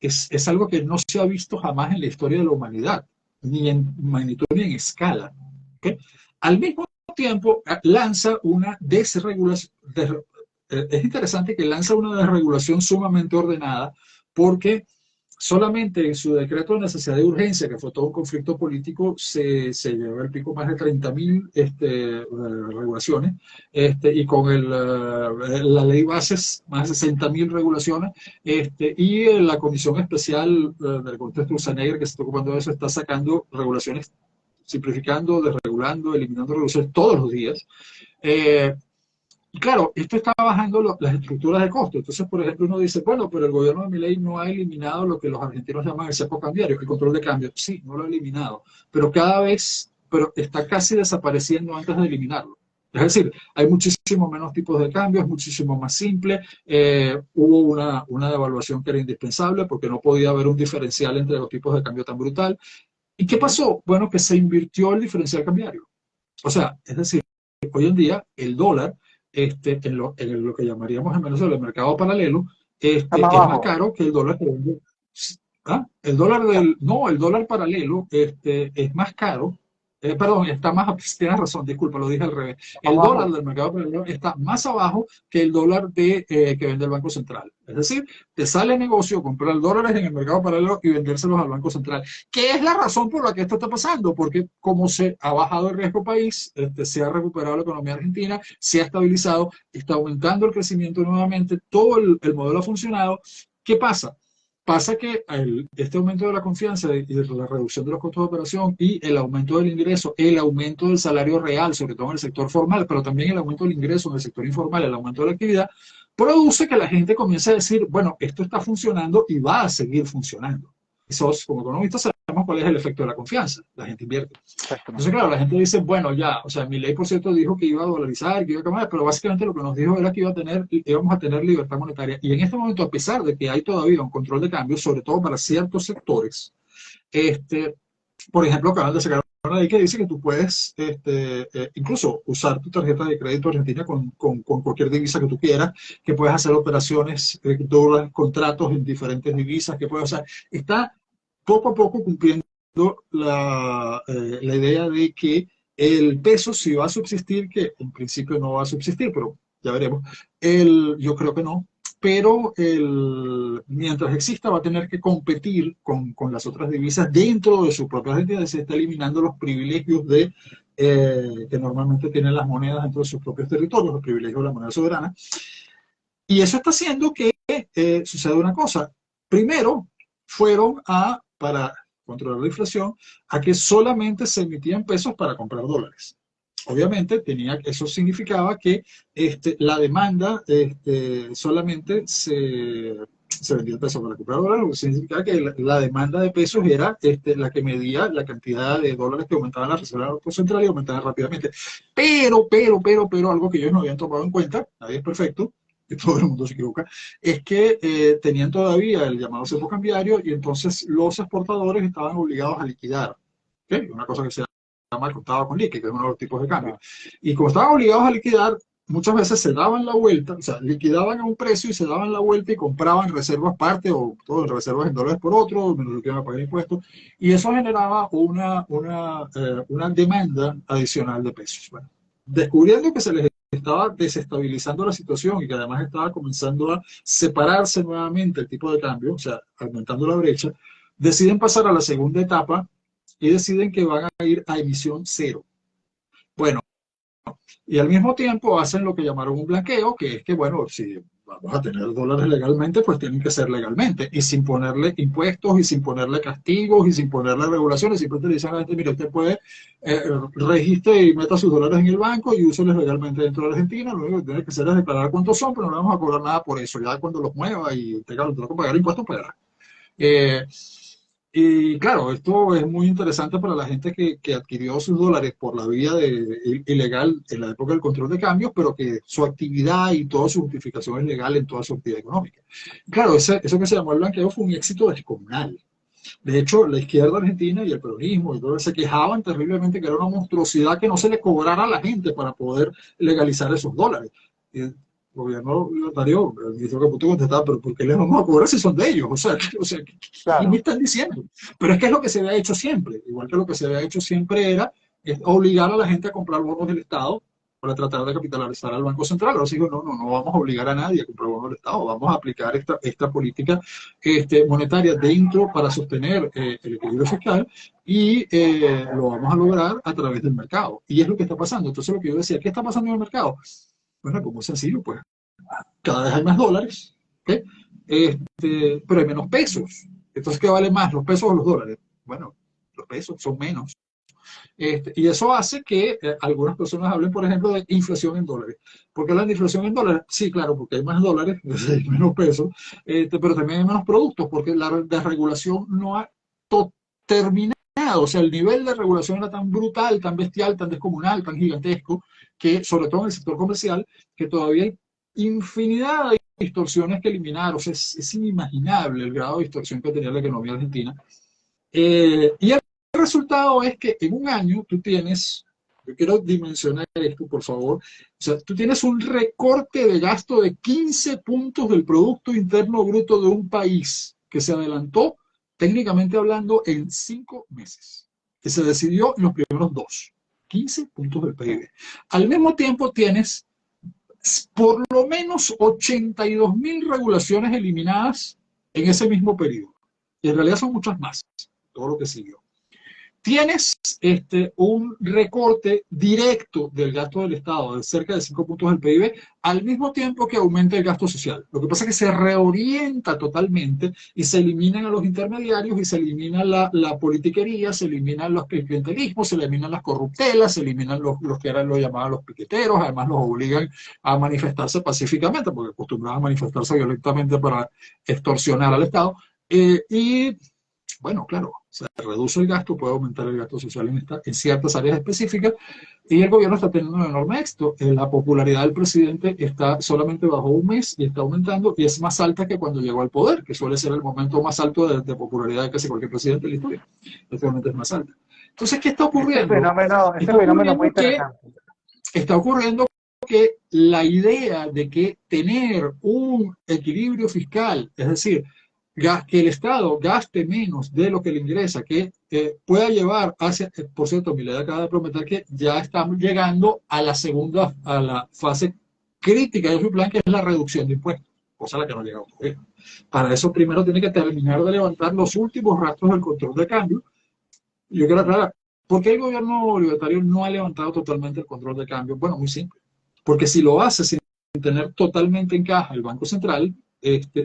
Speaker 3: es algo que no se ha visto jamás en la historia de la humanidad, ni en magnitud ni en escala. ¿Okay? Al mismo tiempo, lanza una desregulación. Es interesante que lanza una desregulación sumamente ordenada, porque solamente en su decreto de necesidad de urgencia, que fue todo un conflicto político, se llevó al pico más de 30.000 regulaciones, y con la ley bases, más de 60.000 regulaciones, y la Comisión Especial del Contexto Ursanegra, que se está ocupando de eso, está sacando regulaciones, simplificando, desregulando, eliminando regulaciones todos los días. Y claro, esto está bajando las estructuras de costo. Entonces, por ejemplo, uno dice, bueno, pero el gobierno de Milei no ha eliminado lo que los argentinos llaman el cepo cambiario, el control de cambio. Sí, no lo ha eliminado, pero pero está casi desapareciendo antes de eliminarlo. Es decir, hay muchísimo menos tipos de cambios, muchísimo más simple. Hubo una devaluación que era indispensable porque no podía haber un diferencial entre los tipos de cambio tan brutal. ¿Y qué pasó? Bueno, que se invirtió el diferencial cambiario. O sea, es decir, hoy en día el dólar en lo que llamaríamos en Venezuela el mercado paralelo, es más caro que el dólar que vende. ¿Ah? El dólar paralelo es más caro. Perdón, está más, tienes razón, disculpa, lo dije al revés. El dólar del mercado paralelo está más abajo que el dólar que vende el Banco Central. Es decir, te sale negocio comprar dólares en el mercado paralelo y vendérselos al Banco Central. ¿Qué es la razón por la que esto está pasando? Porque como se ha bajado el riesgo país, se ha recuperado la economía argentina, se ha estabilizado, está aumentando el crecimiento nuevamente, todo el modelo ha funcionado. ¿Qué pasa? Pasa que este aumento de la confianza y de la reducción de los costos de operación y el aumento del ingreso, el aumento del salario real, sobre todo en el sector formal, pero también el aumento del ingreso en el sector informal, el aumento de la actividad, produce que la gente comience a decir, bueno, esto está funcionando y va a seguir funcionando. Nosotros, como economistas, sabemos cuál es el efecto de la confianza. La gente invierte. Entonces, claro, la gente dice, bueno, ya, o sea, Milei, por cierto, dijo que iba a dolarizar, que iba a cambiar, pero básicamente lo que nos dijo era que íbamos a tener libertad monetaria. Y en este momento, a pesar de que hay todavía un control de cambio, sobre todo para ciertos sectores, por ejemplo, acaban de sacar una ley que dice que tú puedes incluso usar tu tarjeta de crédito argentina con cualquier divisa que tú quieras, que puedes hacer operaciones, contratos en diferentes divisas, que puedes, o sea, está poco a poco cumpliendo la idea de que el peso sí va a subsistir, que en principio no va a subsistir, pero ya veremos. Yo creo que no, pero mientras exista va a tener que competir con las otras divisas dentro de su propia entidad. Se está eliminando los privilegios que normalmente tienen las monedas dentro de sus propios territorios, los privilegios de la moneda soberana. Y eso está haciendo que suceda una cosa. Primero, para controlar la inflación, a que solamente se emitían pesos para comprar dólares. Obviamente, eso significaba que la demanda solamente se vendía el peso para comprar dólares, lo que significaba que la demanda de pesos era la que medía la cantidad de dólares que aumentaban la reserva del Banco Central y aumentaban rápidamente. Pero, algo que ellos no habían tomado en cuenta, nadie es perfecto, todo el mundo se equivoca, es que tenían todavía el llamado cepo cambiario y entonces los exportadores estaban obligados a liquidar. ¿Okay? Una cosa que se llama el contado con liqui, que es uno de los tipos de cambio. Y como estaban obligados a liquidar, muchas veces se daban la vuelta, o sea, liquidaban a un precio y se daban la vuelta y compraban reservas parte o todo reservas en dólares por otro, menos lo que iban a pagar impuestos, y eso generaba una demanda adicional de pesos. Bueno, descubriendo que se les estaba desestabilizando la situación y que además estaba comenzando a separarse nuevamente el tipo de cambio, o sea, aumentando la brecha, deciden pasar a la segunda etapa y deciden que van a ir a emisión cero. Bueno, y al mismo tiempo hacen lo que llamaron un blanqueo, que es que, bueno, si vamos a tener dólares legalmente, pues tienen que ser legalmente, y sin ponerle impuestos, y sin ponerle castigos, y sin ponerle regulaciones. Simplemente le dicen a la gente, mire, usted puede registre y meta sus dólares en el banco y úselos legalmente dentro de la Argentina. Lo único que tiene que hacer es declarar cuántos son, pero no vamos a cobrar nada por eso. Ya cuando los mueva y tenga que pagar impuestos, pagará. Y claro, esto es muy interesante para la gente que adquirió sus dólares por la vía ilegal en la época del control de cambios, pero que su actividad y toda su justificación es legal en toda su actividad económica. Claro, eso que se llamó el blanqueo fue un éxito descomunal. De hecho, la izquierda argentina y el peronismo y todo se quejaban terriblemente que era una monstruosidad que no se le cobrara a la gente para poder legalizar esos dólares. Y el gobierno libertario, el ministro Caputo contestaba, pero ¿por qué les vamos a cobrar si son de ellos? ¿Qué me están diciendo? Pero es que es lo que se había hecho siempre, igual que lo que se había hecho siempre era obligar a la gente a comprar bonos del Estado para tratar de capitalizar al Banco Central. Ahora sí digo, no vamos a obligar a nadie a comprar bonos del Estado, vamos a aplicar esta política monetaria dentro para sostener el equilibrio fiscal y lo vamos a lograr a través del mercado. Y es lo que está pasando. Entonces lo que yo decía, ¿qué está pasando en el mercado? Bueno, como es sencillo, pues cada vez hay más dólares, ¿okay? Pero hay menos pesos. Entonces, ¿qué vale más, los pesos o los dólares? Bueno, los pesos son menos. Y eso hace que algunas personas hablen, por ejemplo, de inflación en dólares. ¿Por qué hablan de inflación en dólares? Sí, claro, porque hay más dólares, hay menos pesos, pero también hay menos productos, porque la desregulación no ha terminado. O sea, el nivel de regulación era tan brutal, tan bestial, tan descomunal, tan gigantesco, que sobre todo en el sector comercial, que todavía hay infinidad de distorsiones que eliminar. O sea, es inimaginable el grado de distorsión que tenía la economía argentina. Y el resultado es que en un año tú tienes, yo quiero dimensionar esto, por favor, o sea, tú tienes un recorte de gasto de 15 puntos del Producto Interno Bruto de un país que se adelantó, técnicamente hablando, en 5 meses, que se decidió en los primeros 2, 15 puntos del PIB. Al mismo tiempo tienes por lo menos 82.000 regulaciones eliminadas en ese mismo periodo. Y en realidad son muchas más, todo lo que siguió. Tienes un recorte directo del gasto del Estado de cerca de 5 puntos del PIB, al mismo tiempo que aumenta el gasto social. Lo que pasa es que se reorienta totalmente y se eliminan a los intermediarios y se elimina la politiquería, se eliminan los clientelismos, se eliminan las corruptelas, se eliminan los que eran los llamados los piqueteros, además los obligan a manifestarse pacíficamente, porque acostumbraban a manifestarse violentamente para extorsionar al Estado. Bueno, claro, se reduce el gasto, puede aumentar el gasto social en ciertas áreas específicas y el gobierno está teniendo un enorme éxito. La popularidad del presidente está solamente bajo un mes y está aumentando y es más alta que cuando llegó al poder, que suele ser el momento más alto de popularidad de casi cualquier presidente de la historia. Actualmente es más alta. Entonces, ¿qué está ocurriendo?
Speaker 2: Este fenómeno muy interesante.
Speaker 3: Está ocurriendo que la idea de que tener un equilibrio fiscal, es decir, que el Estado gaste menos de lo que le ingresa, que pueda llevar hacia, por cierto, Milei acaba de prometer que ya estamos llegando a la fase crítica de su plan, que es la reducción de impuestos, cosa a la que no ha llegado todavía. Para eso primero tiene que terminar de levantar los últimos rastros del control de cambio. Yo quiero aclarar, ¿por qué el gobierno libertario no ha levantado totalmente el control de cambio? Bueno, muy simple, porque si lo hace sin tener totalmente en caja el Banco Central,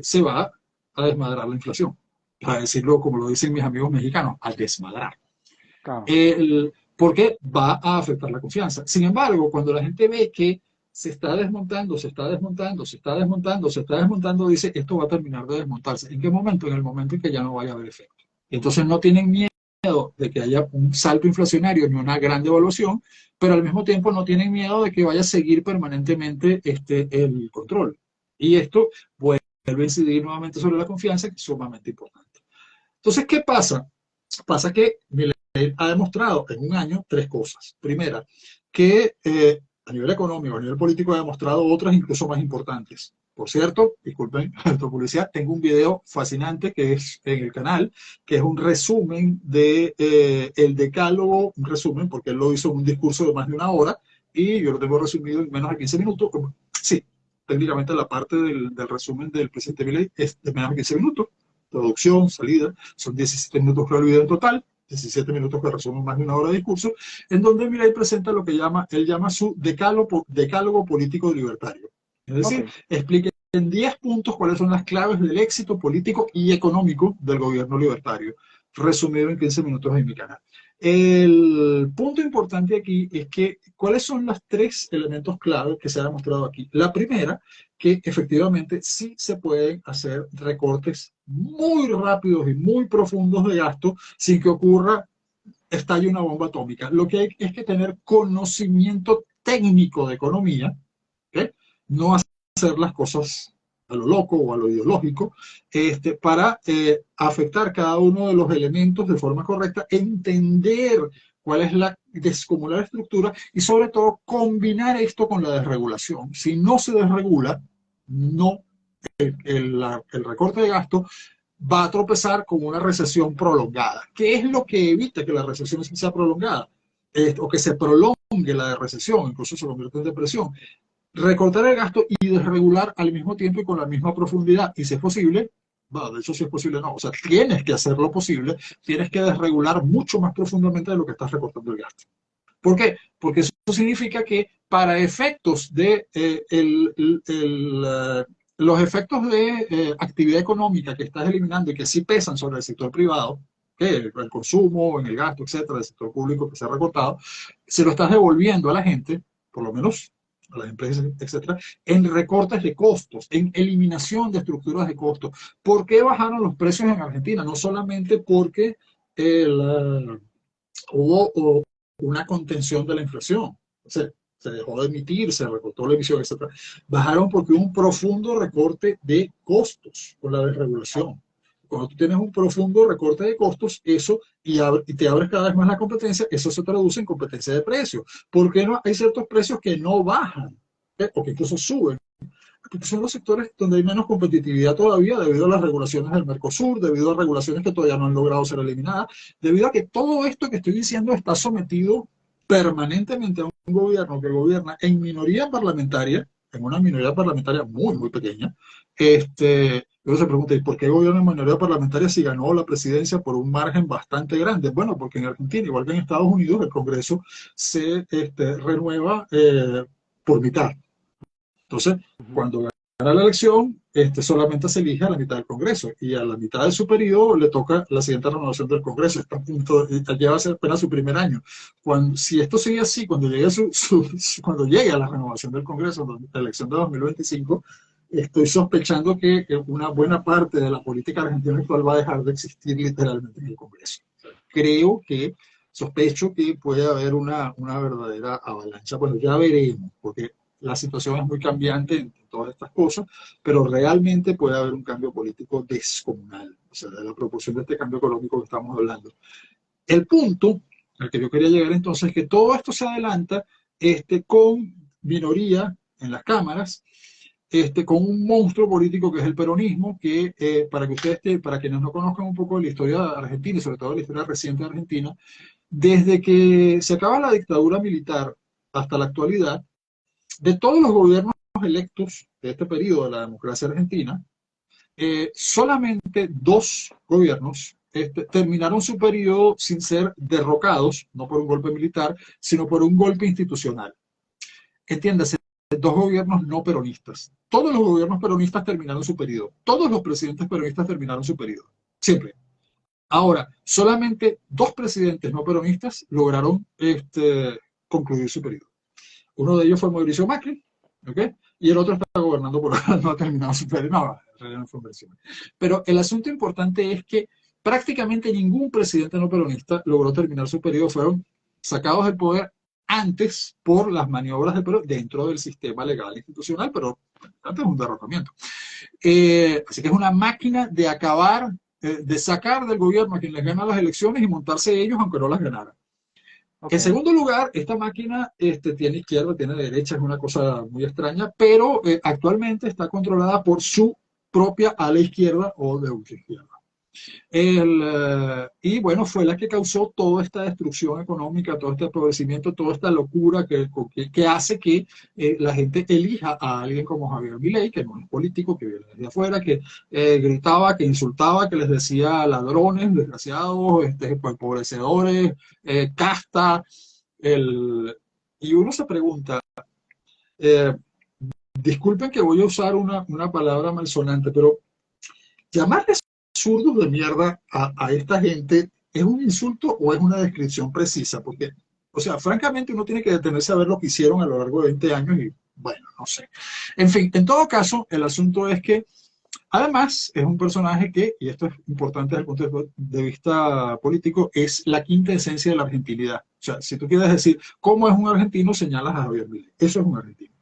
Speaker 3: se va a desmadrar la inflación, para decirlo como lo dicen mis amigos mexicanos, a desmadrar.
Speaker 2: Claro.
Speaker 3: Porque va a afectar la confianza. Sin embargo, cuando la gente ve que se está desmontando, dice, esto va a terminar de desmontarse. ¿En qué momento? En el momento en que ya no vaya a haber efecto. Entonces no tienen miedo de que haya un salto inflacionario ni una gran devaluación, pero al mismo tiempo no tienen miedo de que vaya a seguir permanentemente el control. Y esto vuelve a incidir nuevamente sobre la confianza, que es sumamente importante. Entonces, ¿qué pasa? Pasa que Milei ha demostrado en un año 3 cosas. Primera, que a nivel económico, a nivel político ha demostrado otras incluso más importantes. Por cierto, disculpen la publicidad, tengo un video fascinante que es en el canal, que es un resumen de el decálogo, un resumen, porque él lo hizo en un discurso de más de 1 hora, y yo lo tengo resumido en menos de 15 minutos. Sí, técnicamente la parte del resumen del presidente Milei es de menos de 15 minutos. Producción, salida, son 17 minutos que el video en total, 17 minutos que resumen más de 1 hora de discurso, en donde Milei presenta lo que él llama su decálogo político libertario. Es decir, explica en 10 puntos cuáles son las claves del éxito político y económico del gobierno libertario, resumido en 15 minutos en mi canal. El punto importante aquí es que, ¿cuáles son los tres elementos clave que se han demostrado aquí? La primera, que efectivamente sí se pueden hacer recortes muy rápidos y muy profundos de gasto sin que ocurra, estalle una bomba atómica. Lo que hay es que tener conocimiento técnico de economía, ¿okay? No hacer las cosas a lo loco o a lo ideológico, para afectar cada uno de los elementos de forma correcta, entender cuál es la descomunal estructura y sobre todo combinar esto con la desregulación. Si no se desregula, no el recorte de gasto va a tropezar con una recesión prolongada. ¿Qué es lo que evita que la recesión sea prolongada? O que se prolongue la recesión, incluso se convierte en depresión. Recortar el gasto y desregular al mismo tiempo y con la misma profundidad. Y si es posible, bueno, de hecho si es posible no, o sea, tienes que hacer lo posible, tienes que desregular mucho más profundamente de lo que estás recortando el gasto. ¿Por qué? Porque eso significa que para efectos de los efectos de actividad económica que estás eliminando y que sí pesan sobre el sector privado, el consumo, en el gasto, etcétera, el sector público que se ha recortado, se lo estás devolviendo a la gente, por lo menos a las empresas, etcétera, en recortes de costos, en eliminación de estructuras de costos. ¿Por qué bajaron los precios en Argentina? No solamente porque hubo una contención de la inflación, o sea, se dejó de emitir, se recortó la emisión, etc. Bajaron porque hubo un profundo recorte de costos con la desregulación. Cuando tú tienes un profundo recorte de costos, eso, y te abres cada vez más la competencia, eso se traduce en competencia de precios. ¿Por qué no hay ciertos precios que no bajan? O que incluso suben? Porque son los sectores donde hay menos competitividad todavía debido a las regulaciones del Mercosur, debido a regulaciones que todavía no han logrado ser eliminadas, debido a que todo esto que estoy diciendo está sometido permanentemente a un gobierno que gobierna en minoría parlamentaria, en una minoría parlamentaria muy, muy pequeña. Luego se pregunta, ¿y por qué gobierna en minoría parlamentaria si ganó la presidencia por un margen bastante grande? Bueno, porque en Argentina, igual que en Estados Unidos, el Congreso se renueva por mitad. Entonces, cuando gana la elección, solamente se elige a la mitad del Congreso y a la mitad de su periodo le toca la siguiente renovación del Congreso. Está a punto, lleva a ser apenas su primer año. Si esto sigue así, cuando llegue a la renovación del Congreso, la elección de 2025, estoy sospechando que una buena parte de la política argentina actual va a dejar de existir literalmente en el Congreso. Sospecho que puede haber una verdadera avalancha. Bueno, ya veremos, porque la situación es muy cambiante en todas estas cosas, pero realmente puede haber un cambio político descomunal, o sea, de la proporción de este cambio económico que estamos hablando. El punto al que yo quería llegar entonces es que todo esto se adelanta con minoría en las cámaras, con un monstruo político que es el peronismo, que para quienes no conozcan un poco de la historia de Argentina y sobre todo de la historia reciente de Argentina, desde que se acaba la dictadura militar hasta la actualidad, de todos los gobiernos electos de este periodo de la democracia argentina, solamente dos gobiernos terminaron su periodo sin ser derrocados, no por un golpe militar, sino por un golpe institucional. Entiéndase, dos gobiernos no peronistas. Todos los gobiernos peronistas terminaron su periodo. Todos los presidentes peronistas terminaron su periodo. Siempre. Ahora, solamente dos presidentes no peronistas lograron concluir su periodo. Uno de ellos fue Mauricio Macri, ¿okay? Y el otro está gobernando por ahora, no ha terminado su periodo. No fue Pero el asunto importante es que prácticamente ningún presidente no peronista logró terminar su periodo. Fueron sacados del poder antes por las maniobras de Perón dentro del sistema legal institucional, pero antes es un derrocamiento. Así que es una máquina de acabar, de sacar del gobierno a quien les gana las elecciones y montarse ellos aunque no las ganaran. Okay. En segundo lugar, esta máquina tiene izquierda, tiene derecha, es una cosa muy extraña, pero actualmente está controlada por su propia ala izquierda o de ultraizquierda. Y bueno, fue la que causó toda esta destrucción económica, todo este empobrecimiento, toda esta locura que hace que la gente elija a alguien como Javier Milei, que no es político, que viene desde afuera, que gritaba, que insultaba, que les decía ladrones, desgraciados, empobrecedores, casta. Y uno se pregunta, disculpen que voy a usar una palabra malsonante, pero llamarles zurdos de mierda a esta gente ¿es un insulto o es una descripción precisa? Porque, o sea, francamente uno tiene que detenerse a ver lo que hicieron a lo largo de 20 años y, bueno, no sé. En fin, en todo caso, el asunto es que además, es un personaje que, y esto es importante desde el punto de vista político, es la quinta esencia de la argentinidad. O sea, si tú quieres decir cómo es un argentino, señalas a Javier Milei. Eso es un argentino.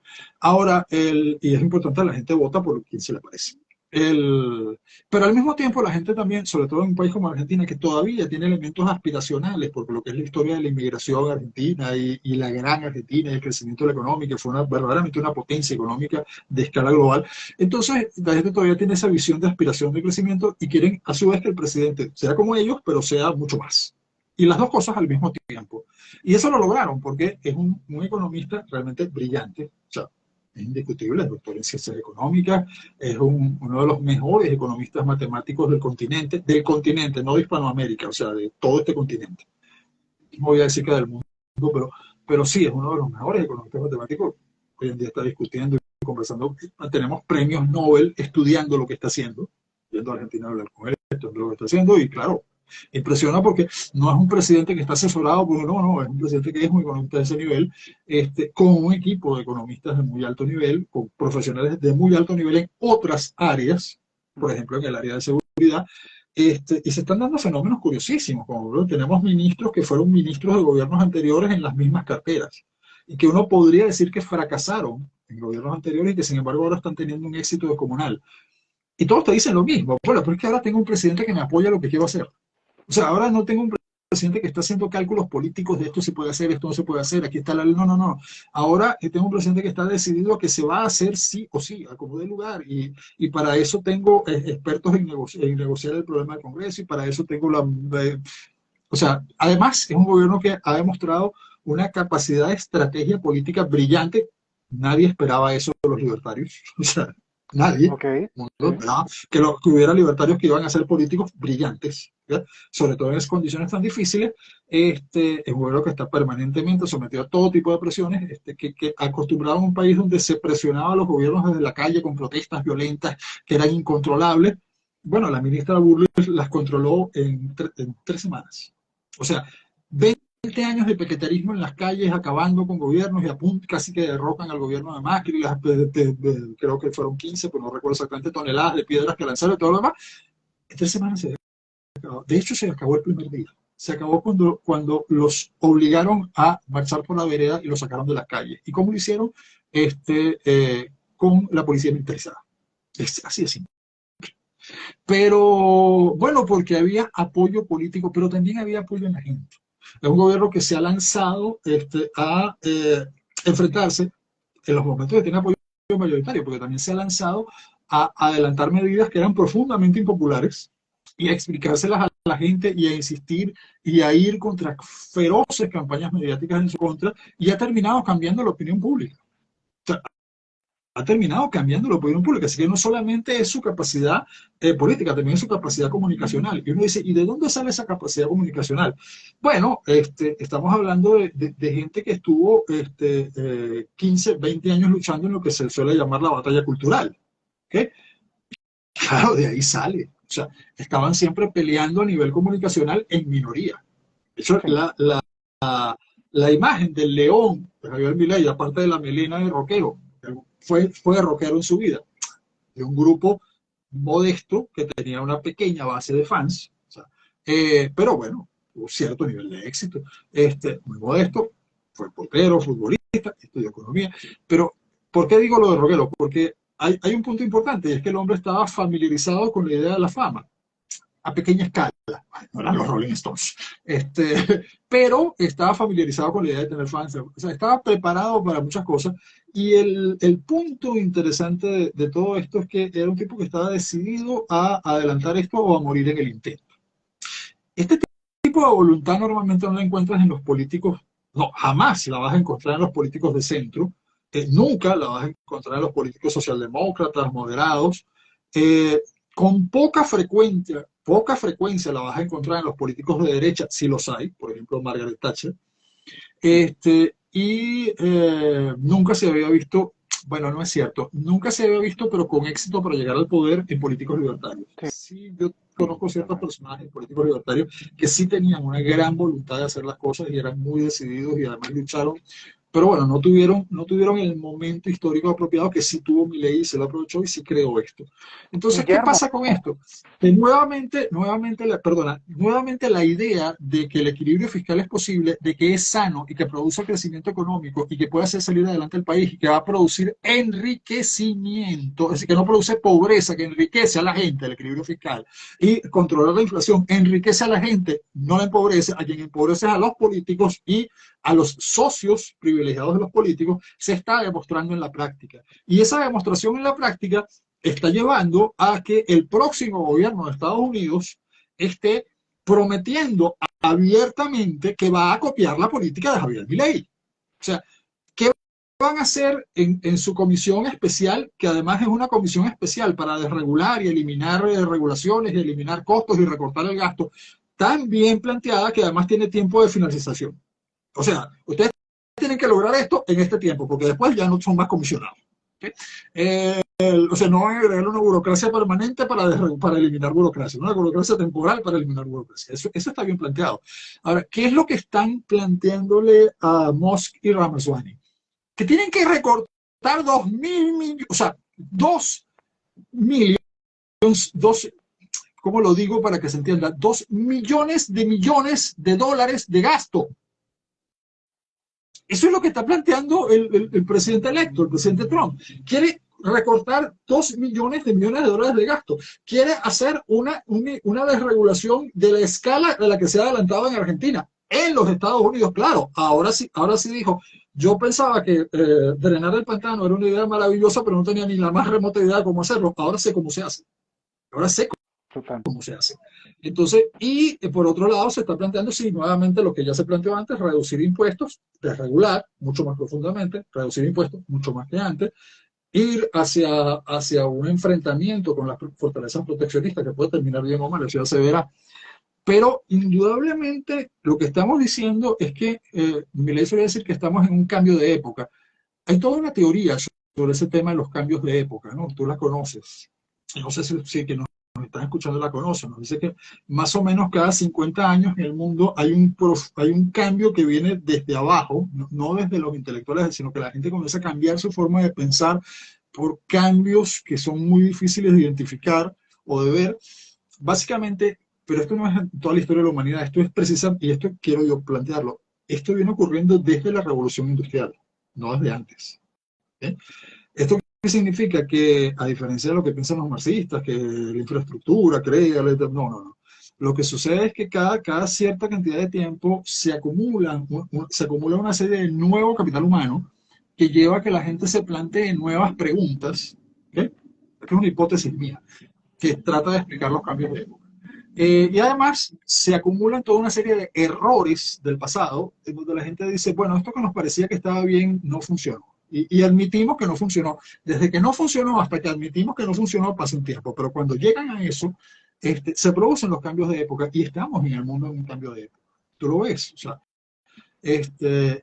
Speaker 3: Ahora, y es importante, la gente vota por quien se le parece. Pero al mismo tiempo la gente también, sobre todo en un país como Argentina, que todavía tiene elementos aspiracionales, porque lo que es la historia de la inmigración argentina y la gran Argentina y el crecimiento de la económica, fue verdaderamente una potencia económica de escala global. Entonces, la gente todavía tiene esa visión de aspiración de crecimiento y quieren a su vez que el presidente sea como ellos, pero sea mucho más. Y las dos cosas al mismo tiempo. Y eso lo lograron porque es un economista realmente brillante. O sea, es indiscutible, es doctor en ciencias económicas, es uno de los mejores economistas matemáticos del continente, no de Hispanoamérica, o sea, de todo este continente. No voy a decir que del mundo, pero sí, es uno de los mejores economistas matemáticos. Hoy en día está discutiendo y conversando. Tenemos premios Nobel estudiando lo que está haciendo, yendo a Argentina a hablar con él, estudiando lo que está haciendo, y claro, impresiona porque no es un presidente que está asesorado por no, es un presidente que es un economista de ese nivel, con un equipo de economistas de muy alto nivel, con profesionales de muy alto nivel en otras áreas, por ejemplo en el área de seguridad, y se están dando fenómenos curiosísimos, como tenemos ministros que fueron ministros de gobiernos anteriores en las mismas carteras, y que uno podría decir que fracasaron en gobiernos anteriores y que sin embargo ahora están teniendo un éxito descomunal. Y todos te dicen lo mismo, bueno, pero es que ahora tengo un presidente que me apoya lo que quiero hacer. O sea, ahora no tengo un presidente que está haciendo cálculos políticos de esto se puede hacer, esto no se puede hacer, aquí está la ley. No, no, no. Ahora tengo un presidente que está decidido a que se va a hacer sí o sí, a como dé lugar. Y para eso tengo expertos en negociar el problema del Congreso y para eso tengo o sea, además es un gobierno que ha demostrado una capacidad de estrategia política brillante. Nadie esperaba eso de los libertarios. O sea, nadie.
Speaker 2: Okay.
Speaker 3: Que hubiera libertarios que iban a ser políticos brillantes, ¿ya? Sobre todo en esas condiciones tan difíciles. Es un gobierno que está permanentemente sometido a todo tipo de presiones, que acostumbrado a un país donde se presionaba a los gobiernos desde la calle con protestas violentas que eran incontrolables. Bueno, la ministra Burles las controló en 3 semanas. O sea, 20 años de pequeterismo en las calles, acabando con gobiernos y casi que derrocan al gobierno de Macri, creo que fueron 15, pero no recuerdo exactamente, toneladas de piedras que lanzaron y todo lo demás. En 3 semanas se acabó. De hecho, se acabó el primer día. Se acabó cuando los obligaron a marchar por la vereda y los sacaron de las calles. ¿Y cómo lo hicieron? Con la policía militarizada. Así de simple. Pero bueno, porque había apoyo político, pero también había apoyo en la gente. Es un gobierno que se ha lanzado a enfrentarse en los momentos que tiene apoyo mayoritario, porque también se ha lanzado a adelantar medidas que eran profundamente impopulares y a explicárselas a la gente y a insistir y a ir contra feroces campañas mediáticas en su contra, y ha terminado cambiando la opinión pública. O sea, ha terminado cambiando la opinión pública, así que no solamente es su capacidad política, también es su capacidad comunicacional. Y uno dice, ¿y de dónde sale esa capacidad comunicacional? Bueno, estamos hablando de gente que estuvo 15, 20 años luchando en lo que se suele llamar la batalla cultural. ¿Okay? Claro, de ahí sale. O sea, estaban siempre peleando a nivel comunicacional en minoría. De hecho,
Speaker 2: Sí.
Speaker 3: la imagen del león de Javier Milei, aparte de la melena de rockero, fue rockero en su vida, de un grupo modesto que tenía una pequeña base de fans, o sea, pero bueno, tuvo cierto nivel de éxito, muy modesto, fue portero, futbolista, estudió economía, pero ¿por qué digo lo de rockero? Porque hay un punto importante, y es que el hombre estaba familiarizado con la idea de la fama, a pequeña escala, no eran los Rolling Stones, pero estaba familiarizado con la idea de tener fans, o sea, estaba preparado para muchas cosas, y el punto interesante de todo esto es que era un tipo que estaba decidido a adelantar esto o a morir en el intento. Este tipo de voluntad normalmente no la encuentras en los políticos, no, jamás la vas a encontrar en los políticos de centro, nunca la vas a encontrar en los políticos socialdemócratas, moderados, con poca frecuencia la vas a encontrar en los políticos de derecha, si los hay, por ejemplo Margaret Thatcher, nunca se había visto, bueno, no es cierto, nunca se había visto, pero con éxito para llegar al poder en políticos libertarios.
Speaker 2: Sí.
Speaker 3: Sí, conozco ciertos personajes políticos libertarios que sí tenían una gran voluntad de hacer las cosas y eran muy decididos y además lucharon, pero bueno, no tuvieron el momento histórico apropiado que sí tuvo Milei y se lo aprovechó y sí creó esto. Entonces, ¿qué
Speaker 2: Guillermo,
Speaker 3: pasa con esto? Que nuevamente la idea de que el equilibrio fiscal es posible, de que es sano y que produce crecimiento económico y que puede hacer salir adelante el país y que va a producir enriquecimiento, es decir, que no produce pobreza, que enriquece a la gente, el equilibrio fiscal, y controlar la inflación, enriquece a la gente, no la empobrece, a quien empobrece es a los políticos y a los socios privilegiados de los políticos, se está demostrando en la práctica. Y esa demostración en la práctica está llevando a que el próximo gobierno de Estados Unidos esté prometiendo abiertamente que va a copiar la política de Javier Milei. O sea, ¿qué van a hacer en su comisión especial, que además es una comisión especial para desregular y eliminar regulaciones y eliminar costos y recortar el gasto, tan bien planteada que además tiene tiempo de finalización? O sea, ustedes tienen que lograr esto en este tiempo, porque después ya no son más comisionados. ¿Okay? O sea, no van a agregar una burocracia permanente para eliminar burocracia, una burocracia temporal para eliminar burocracia. Eso está bien planteado. Ahora, ¿qué es lo que están planteándole a Musk y Ramaswamy? Que tienen que recortar 2.000 millones, o sea, 2 millones, ¿cómo lo digo para que se entienda? 2 millones de dólares de gasto. Eso es lo que está planteando el presidente electo, el presidente Trump. Quiere recortar 2 millones de dólares de gasto. Quiere hacer una desregulación de la escala de la que se ha adelantado en Argentina. En los Estados Unidos, claro, ahora sí dijo, yo pensaba que drenar el pantano era una idea maravillosa, pero no tenía ni la más remota idea de cómo hacerlo. Ahora sé cómo se hace. Ahora sé cómo se hace. Entonces, y por otro lado se está planteando, sí, nuevamente lo que ya se planteó antes, reducir impuestos, desregular mucho más profundamente, reducir impuestos mucho más que antes, ir hacia un enfrentamiento con las fortalezas proteccionistas que puede terminar bien o mal, eso ya se verá. Pero indudablemente lo que estamos diciendo es que, Milei suele decir que estamos en un cambio de época. Hay toda una teoría sobre ese tema de los cambios de época, ¿no? Tú la conoces. No sé si que nos están escuchando la conocen. Nos dice que más o menos cada 50 años en el mundo hay un cambio que viene desde abajo, no desde los intelectuales, sino que la gente comienza a cambiar su forma de pensar por cambios que son muy difíciles de identificar o de ver. Básicamente, pero esto no es toda la historia de la humanidad, esto es precisamente, y esto quiero yo plantearlo, esto viene ocurriendo desde la revolución industrial, no desde antes. ¿Eh? Esto significa que, a diferencia de lo que piensan los marxistas, que la infraestructura crea, no. Lo que sucede es que cada cierta cantidad de tiempo se acumula una serie de nuevo capital humano que lleva a que la gente se plantee nuevas preguntas, ¿okay? Es una hipótesis mía, que trata de explicar los cambios de época. Y además se acumulan toda una serie de errores del pasado, en donde la gente dice, bueno, esto que nos parecía que estaba bien no funcionó. Y admitimos que no funcionó. Desde que no funcionó hasta que admitimos que no funcionó pasa un tiempo. Pero cuando llegan a eso, se producen los cambios de época y estamos en el mundo en un cambio de época. Tú lo ves. O sea,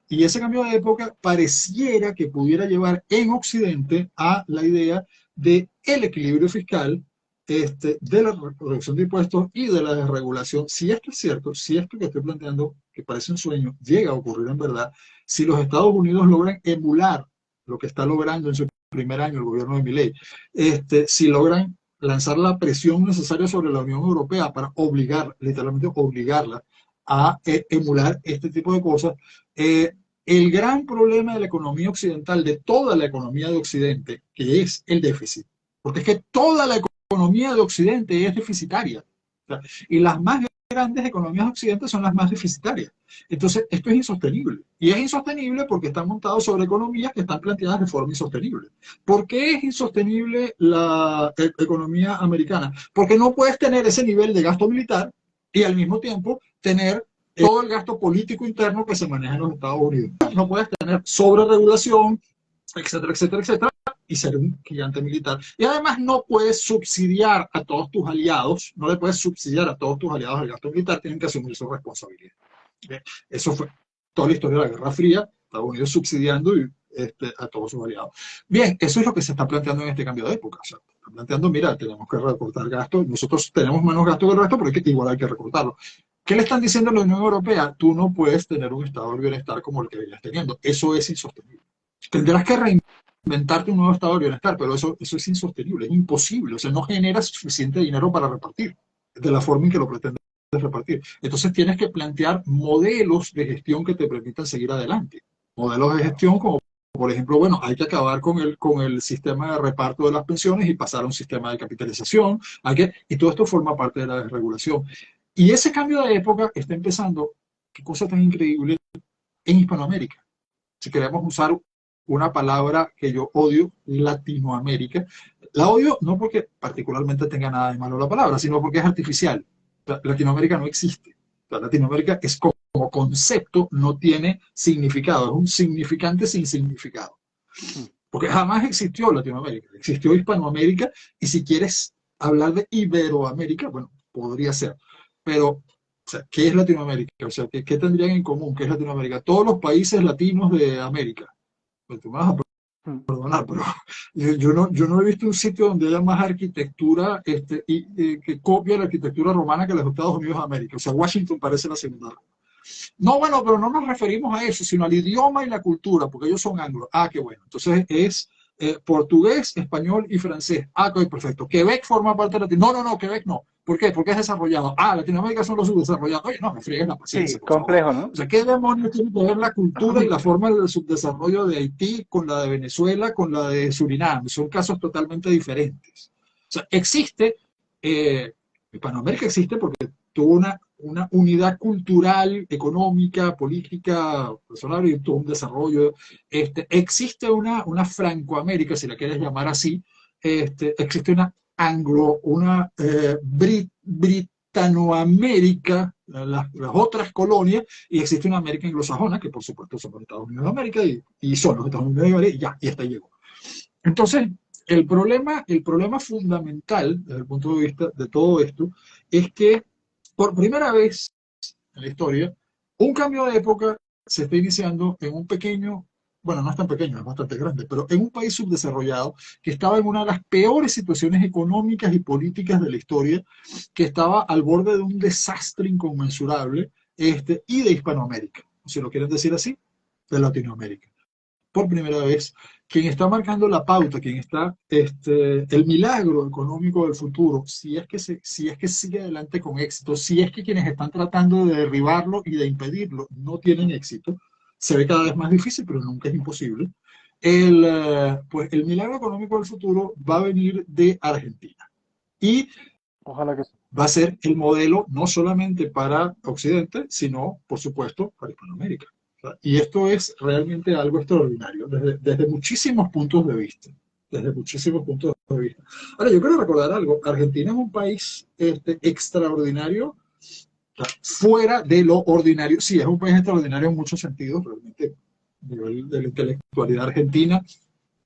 Speaker 3: y ese cambio de época pareciera que pudiera llevar en Occidente a la idea del equilibrio fiscal, de la reducción de impuestos y de la desregulación. Si esto es cierto, si esto que estoy planteando, que parece un sueño, llega a ocurrir en verdad, si los Estados Unidos logran emular lo que está logrando en su primer año el gobierno de Milei, si logran lanzar la presión necesaria sobre la Unión Europea para literalmente obligarla a emular este tipo de cosas, el gran problema de la economía occidental, de toda la economía de Occidente, que es el déficit, porque es que toda la economía de Occidente es deficitaria, o sea, y las más grandes economías de Occidente son las más deficitarias. Entonces, esto es insostenible. Y es insostenible porque está montado sobre economías que están planteadas de forma insostenible. ¿Por qué es insostenible la economía americana? Porque no puedes tener ese nivel de gasto militar y al mismo tiempo tener todo el gasto político interno que se maneja en los Estados Unidos. No puedes tener sobreregulación, etcétera, etcétera, etcétera, y ser un gigante militar. Y además no puedes subsidiar a todos tus aliados, no le puedes subsidiar a todos tus aliados el gasto militar, tienen que asumir su responsabilidad. Eso fue toda la historia de la Guerra Fría, Estados Unidos subsidiando a todos sus aliados. Bien, eso es lo que se está planteando en este cambio de época. O sea, Está planteando, mira, tenemos que recortar gastos, nosotros tenemos menos gastos que el resto, pero igual hay que recortarlo. ¿Qué le están diciendo a la Unión Europea? Tú no puedes tener un estado del bienestar como el que venías teniendo. Eso es insostenible. Tendrás que reinventarte un nuevo estado del bienestar, pero eso es insostenible, es imposible. O sea, no genera suficiente dinero para repartir de la forma en que lo pretendes repartir. Entonces tienes que plantear modelos de gestión que te permitan seguir adelante. Modelos de gestión como, por ejemplo, bueno, hay que acabar con el sistema de reparto de las pensiones y pasar a un sistema de capitalización. Y todo esto forma parte de la desregulación. Y ese cambio de época está empezando, qué cosa tan increíble, en Hispanoamérica. Si queremos usar una palabra que yo odio, Latinoamérica, la odio no porque particularmente tenga nada de malo la palabra, sino porque es artificial. Latinoamérica no existe. Latinoamérica es como concepto, no tiene significado, es un significante sin significado. Porque jamás existió Latinoamérica, existió Hispanoamérica, y si quieres hablar de Iberoamérica, bueno, podría ser. Pero, o sea, ¿qué es Latinoamérica? O sea, ¿qué tendrían en común? ¿Qué es Latinoamérica? Todos los países latinos de América. Pues tú me vas a perdonar, pero yo no he visto un sitio donde haya más arquitectura que copia la arquitectura romana que los Estados Unidos de América. O sea, Washington parece la segunda. No, bueno, pero no nos referimos a eso, sino al idioma y la cultura, porque ellos son anglos. Ah, qué bueno. Entonces es portugués, español y francés. Ah, ok, perfecto. Quebec forma parte de Latinoamérica. No, Quebec no. ¿Por qué? Porque es desarrollado. Ah, Latinoamérica son los subdesarrollados. Oye, no, me friegues la paciencia.
Speaker 2: Sí, complejo, ¿no?
Speaker 3: O sea, ¿qué demonios tiene que ver la cultura y la forma del subdesarrollo de Haití con la de Venezuela, con la de Surinam? Son casos totalmente diferentes. O sea, existe, Hispanoamérica existe porque tuvo una unidad cultural, económica, política, personal y todo un desarrollo. Existe una Francoamérica, si la quieres llamar así. Existe una Britanoamérica, las otras colonias, y existe una América anglosajona, que por supuesto son los Estados Unidos de América, y son los Estados Unidos de América, y hasta ahí llegó. Entonces, el problema fundamental, desde el punto de vista de todo esto, es que por primera vez en la historia, un cambio de época se está iniciando en un pequeño, bueno, no es tan pequeño, es bastante grande, pero en un país subdesarrollado que estaba en una de las peores situaciones económicas y políticas de la historia, que estaba al borde de un desastre inconmensurable, y de Hispanoamérica, si lo quieren decir así, de Latinoamérica. Por primera vez, quien está marcando la pauta, quien está el milagro económico del futuro, si es que sigue adelante con éxito, si es que quienes están tratando de derribarlo y de impedirlo no tienen éxito, se ve cada vez más difícil, pero nunca es imposible. Pues el milagro económico del futuro va a venir de Argentina. Y
Speaker 2: ojalá que sí.
Speaker 3: Va a ser el modelo no solamente para Occidente, sino, por supuesto, para Hispanoamérica. Y esto es realmente algo extraordinario, desde muchísimos puntos de vista. Desde muchísimos puntos de vista. Ahora, yo quiero recordar algo. Argentina es un país extraordinario, fuera de lo ordinario. Sí, es un país extraordinario en muchos sentidos, realmente, a nivel de la intelectualidad argentina,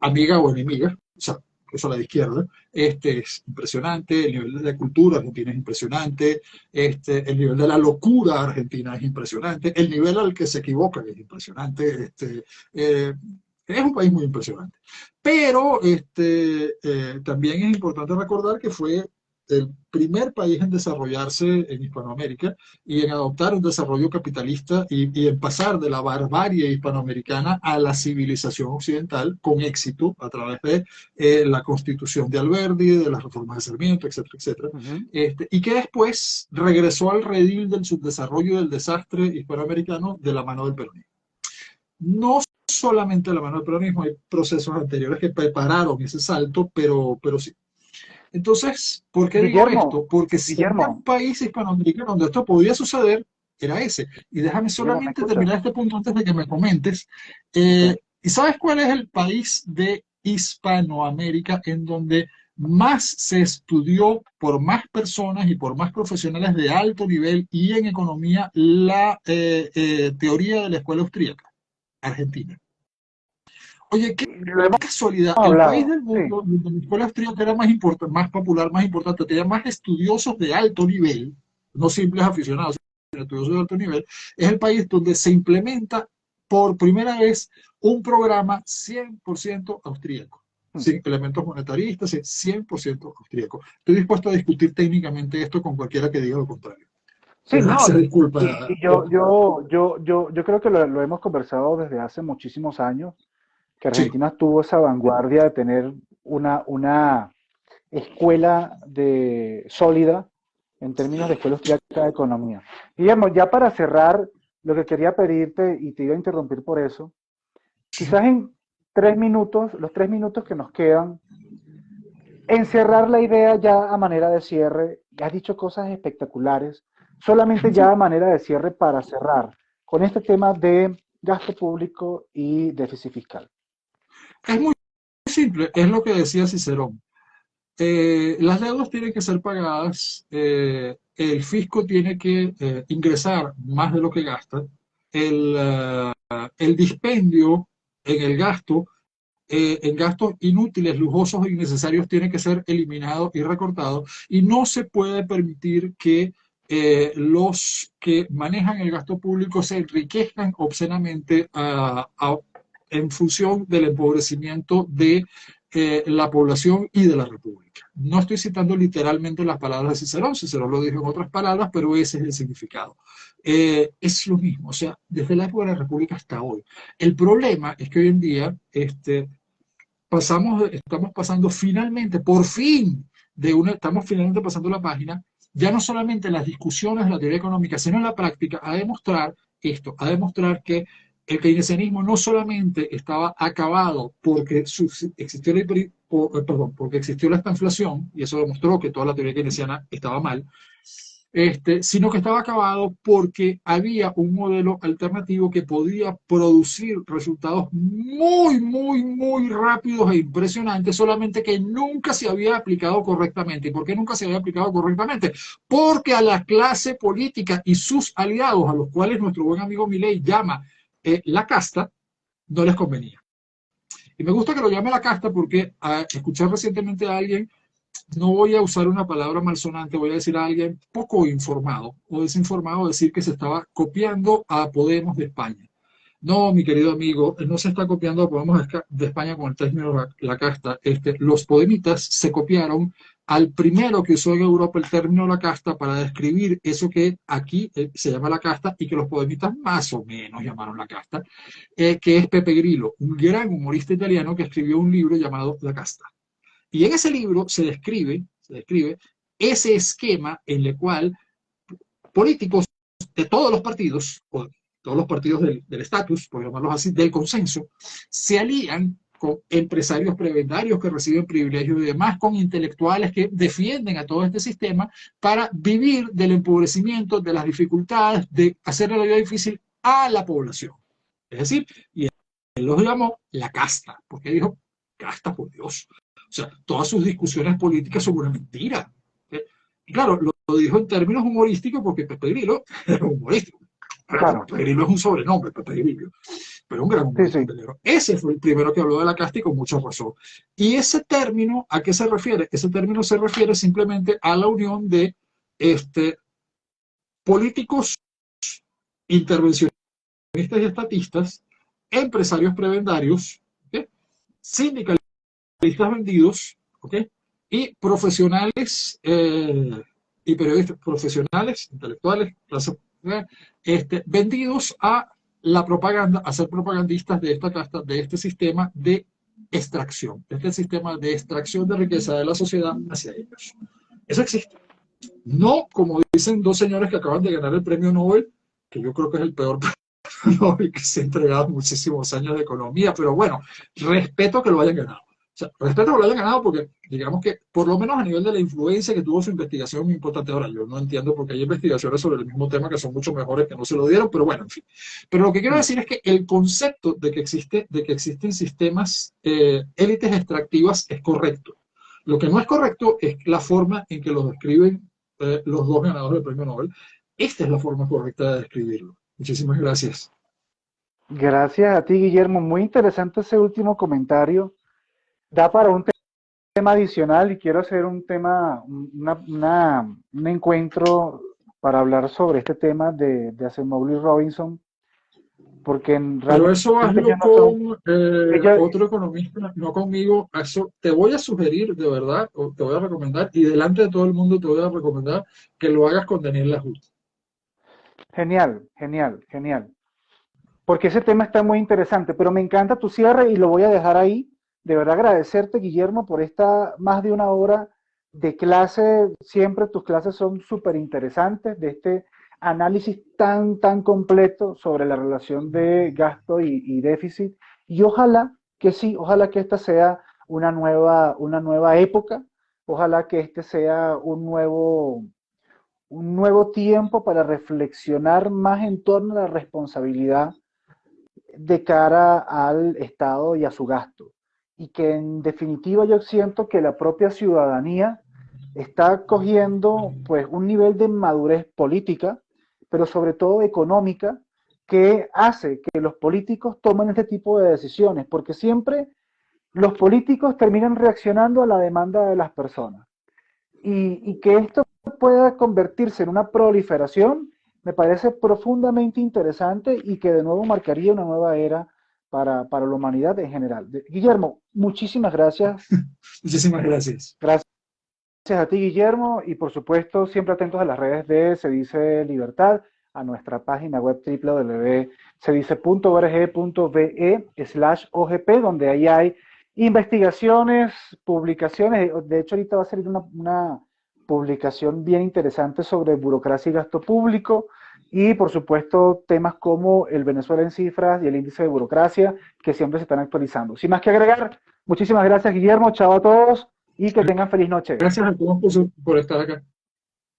Speaker 3: amiga o enemiga, o sea, eso a la izquierda, es impresionante, el nivel de cultura argentina es impresionante, el nivel de la locura argentina es impresionante, el nivel al que se equivocan es impresionante, es un país muy impresionante. Pero también es importante recordar que fue el primer país en desarrollarse en Hispanoamérica y en adoptar un desarrollo capitalista y en pasar de la barbarie hispanoamericana a la civilización occidental con éxito a través de la Constitución de Alberdi, de las reformas de Sarmiento, etcétera, etcétera. Y que después regresó al redil del subdesarrollo y del desastre hispanoamericano de la mano del peronismo. No solamente de la mano del peronismo, hay procesos anteriores que prepararon ese salto, pero sí. Entonces, ¿por qué digo esto? Porque si había un país hispanoamericano donde esto podía suceder, era ese. Y déjame solamente terminar este punto antes de que me comentes. ¿Y sabes cuál es el país de Hispanoamérica en donde más se estudió por más personas y por más profesionales de alto nivel y en economía la teoría de la escuela austríaca? Argentina. Oye, qué casualidad, el país del mundo donde la escuela austríaca era más importante, más popular, más importante, tenía más estudiosos de alto nivel, no simples aficionados, sino estudiosos de alto nivel, es el país donde se implementa por primera vez un programa 100% austríaco. sin elementos monetaristas, es 100% austríaco. Estoy dispuesto a discutir técnicamente esto con cualquiera que diga lo contrario.
Speaker 2: Sí, no,
Speaker 3: Se disculpa.
Speaker 2: y yo creo que lo hemos conversado desde hace muchísimos años, que
Speaker 3: Sí,
Speaker 2: Argentina tuvo esa vanguardia de tener una escuela sólida en términos de escuela austríaca de economía. Guillermo, ya para cerrar, lo que quería pedirte, y te iba a interrumpir por eso, quizás en 3 minutos, los 3 minutos que nos quedan, encerrar la idea ya a manera de cierre. Ya has dicho cosas espectaculares, solamente ya a manera de cierre para cerrar con este tema de gasto público y déficit fiscal.
Speaker 3: es muy simple, es lo que decía Cicerón. Las deudas tienen que ser pagadas, el fisco tiene que ingresar más de lo que gasta, el dispendio en el gasto, en gastos inútiles, lujosos e innecesarios, tiene que ser eliminado y recortado, y no se puede permitir que los que manejan el gasto público se enriquezcan obscenamente en función del empobrecimiento de la población y de la República. No estoy citando literalmente las palabras de Cicerón, Cicerón lo dijo en otras palabras, pero ese es el significado. Es lo mismo, o sea, desde la época de la República hasta hoy. El problema es que hoy en día estamos pasando finalmente, por fin, estamos finalmente pasando la página, ya no solamente en las discusiones de la teoría económica, sino en la práctica, a demostrar esto, a demostrar que el keynesianismo no solamente estaba acabado porque existió porque existió la estanflación, y eso demostró que toda la teoría keynesiana estaba mal, sino que estaba acabado porque había un modelo alternativo que podía producir resultados muy, muy, muy rápidos e impresionantes, solamente que nunca se había aplicado correctamente. ¿Y por qué nunca se había aplicado correctamente? Porque a la clase política y sus aliados, a los cuales nuestro buen amigo Milei llama la casta, no les convenía. Y me gusta que lo llame la casta porque escuché recientemente a alguien, no voy a usar una palabra malsonante, voy a decir a alguien poco informado o desinformado, decir que se estaba copiando a Podemos de España. No, mi querido amigo, no se está copiando a Podemos de España con el término la casta. Los podemitas se copiaron al primero que usó en Europa el término la casta para describir eso que aquí se llama la casta y que los podemitas más o menos llamaron la casta, que es Pepe Grillo, un gran humorista italiano que escribió un libro llamado La Casta. Y en ese libro se describe ese esquema en el cual políticos de todos los partidos, o todos los partidos del estatus, por llamarlos así, del consenso, se alían con empresarios prebendarios que reciben privilegios y demás, con intelectuales que defienden a todo este sistema para vivir del empobrecimiento, de las dificultades, de hacerle la vida difícil a la población. Es decir, y él los llamó la casta, porque dijo, casta por Dios. O sea, todas sus discusiones políticas son una mentira. Y claro, lo dijo en términos humorísticos porque Pepe Grillo es humorístico.
Speaker 2: Claro,
Speaker 3: Pepe Grillo es un sobrenombre, Pepe Grillo, pero un gran
Speaker 2: sí,
Speaker 3: humorista
Speaker 2: sí.
Speaker 3: italiano. Ese fue el primero que habló de la casta y con mucha razón. Y ese término, ¿a qué se refiere? Ese término se refiere simplemente a la unión de políticos intervencionistas y estatistas, empresarios prebendarios, ¿okay? Sindicalistas vendidos, ¿okay? Y profesionales y periodistas profesionales, intelectuales, vendidos a la propaganda, a ser propagandistas de esta casta, de este sistema de extracción, de este sistema de extracción de riqueza de la sociedad hacia ellos. Eso existe. No como dicen dos señores que acaban de ganar el premio Nobel, que yo creo que es el peor premio Nobel que se ha entregado en muchísimos años de economía, pero bueno, respeto que lo hayan ganado. O sea, respeto que lo hayan ganado porque, digamos que, por lo menos a nivel de la influencia que tuvo su investigación, muy importante. Ahora, yo no entiendo porque hay investigaciones sobre el mismo tema que son mucho mejores que no se lo dieron, pero bueno, en fin. Pero lo que quiero decir es que el concepto de que existen sistemas, élites extractivas, es correcto. Lo que no es correcto es la forma en que lo describen los dos ganadores del premio Nobel. Esta es la forma correcta de describirlo. Muchísimas gracias.
Speaker 2: Gracias a ti, Guillermo. Muy interesante ese último comentario. Da para un tema adicional y quiero hacer un tema, un encuentro para hablar sobre este tema de Acemoglu y Robinson, porque
Speaker 3: Pero eso
Speaker 2: realmente
Speaker 3: hazlo
Speaker 2: ellos no son,
Speaker 3: con
Speaker 2: ellos,
Speaker 3: otro economista, no conmigo. Eso te voy a sugerir, de verdad, o te voy a recomendar, y delante de todo el mundo te voy a recomendar que lo hagas con Daniel Lahoud.
Speaker 2: genial, genial, genial. Porque ese tema está muy interesante, pero me encanta tu cierre y lo voy a dejar ahí. De verdad agradecerte, Guillermo, por esta más de una hora de clase. Siempre tus clases son súper interesantes, de este análisis tan completo sobre la relación de gasto y déficit. Y ojalá que sí, ojalá que esta sea una nueva época, ojalá que este sea un nuevo tiempo para reflexionar más en torno a la responsabilidad de cara al Estado y a su gasto. Y que en definitiva yo siento que la propia ciudadanía está cogiendo pues un nivel de madurez política, pero sobre todo económica, que hace que los políticos tomen este tipo de decisiones, porque siempre los políticos terminan reaccionando a la demanda de las personas y que esto pueda convertirse en una proliferación me parece profundamente interesante y que de nuevo marcaría una nueva era para la humanidad en general. Guillermo, muchísimas gracias.
Speaker 3: Muchísimas gracias.
Speaker 2: Gracias a ti, Guillermo, y por supuesto, siempre atentos a las redes de Se Dice Libertad, a nuestra página web www.sedice.org.be/OGP, donde ahí hay investigaciones, publicaciones. De hecho, ahorita va a salir una publicación bien interesante sobre burocracia y gasto público y, por supuesto, temas como el Venezuela en cifras y el índice de burocracia que siempre se están actualizando. Sin más que agregar, muchísimas gracias, Guillermo. Chao a todos y que tengan feliz noche.
Speaker 3: Gracias a todos por estar acá.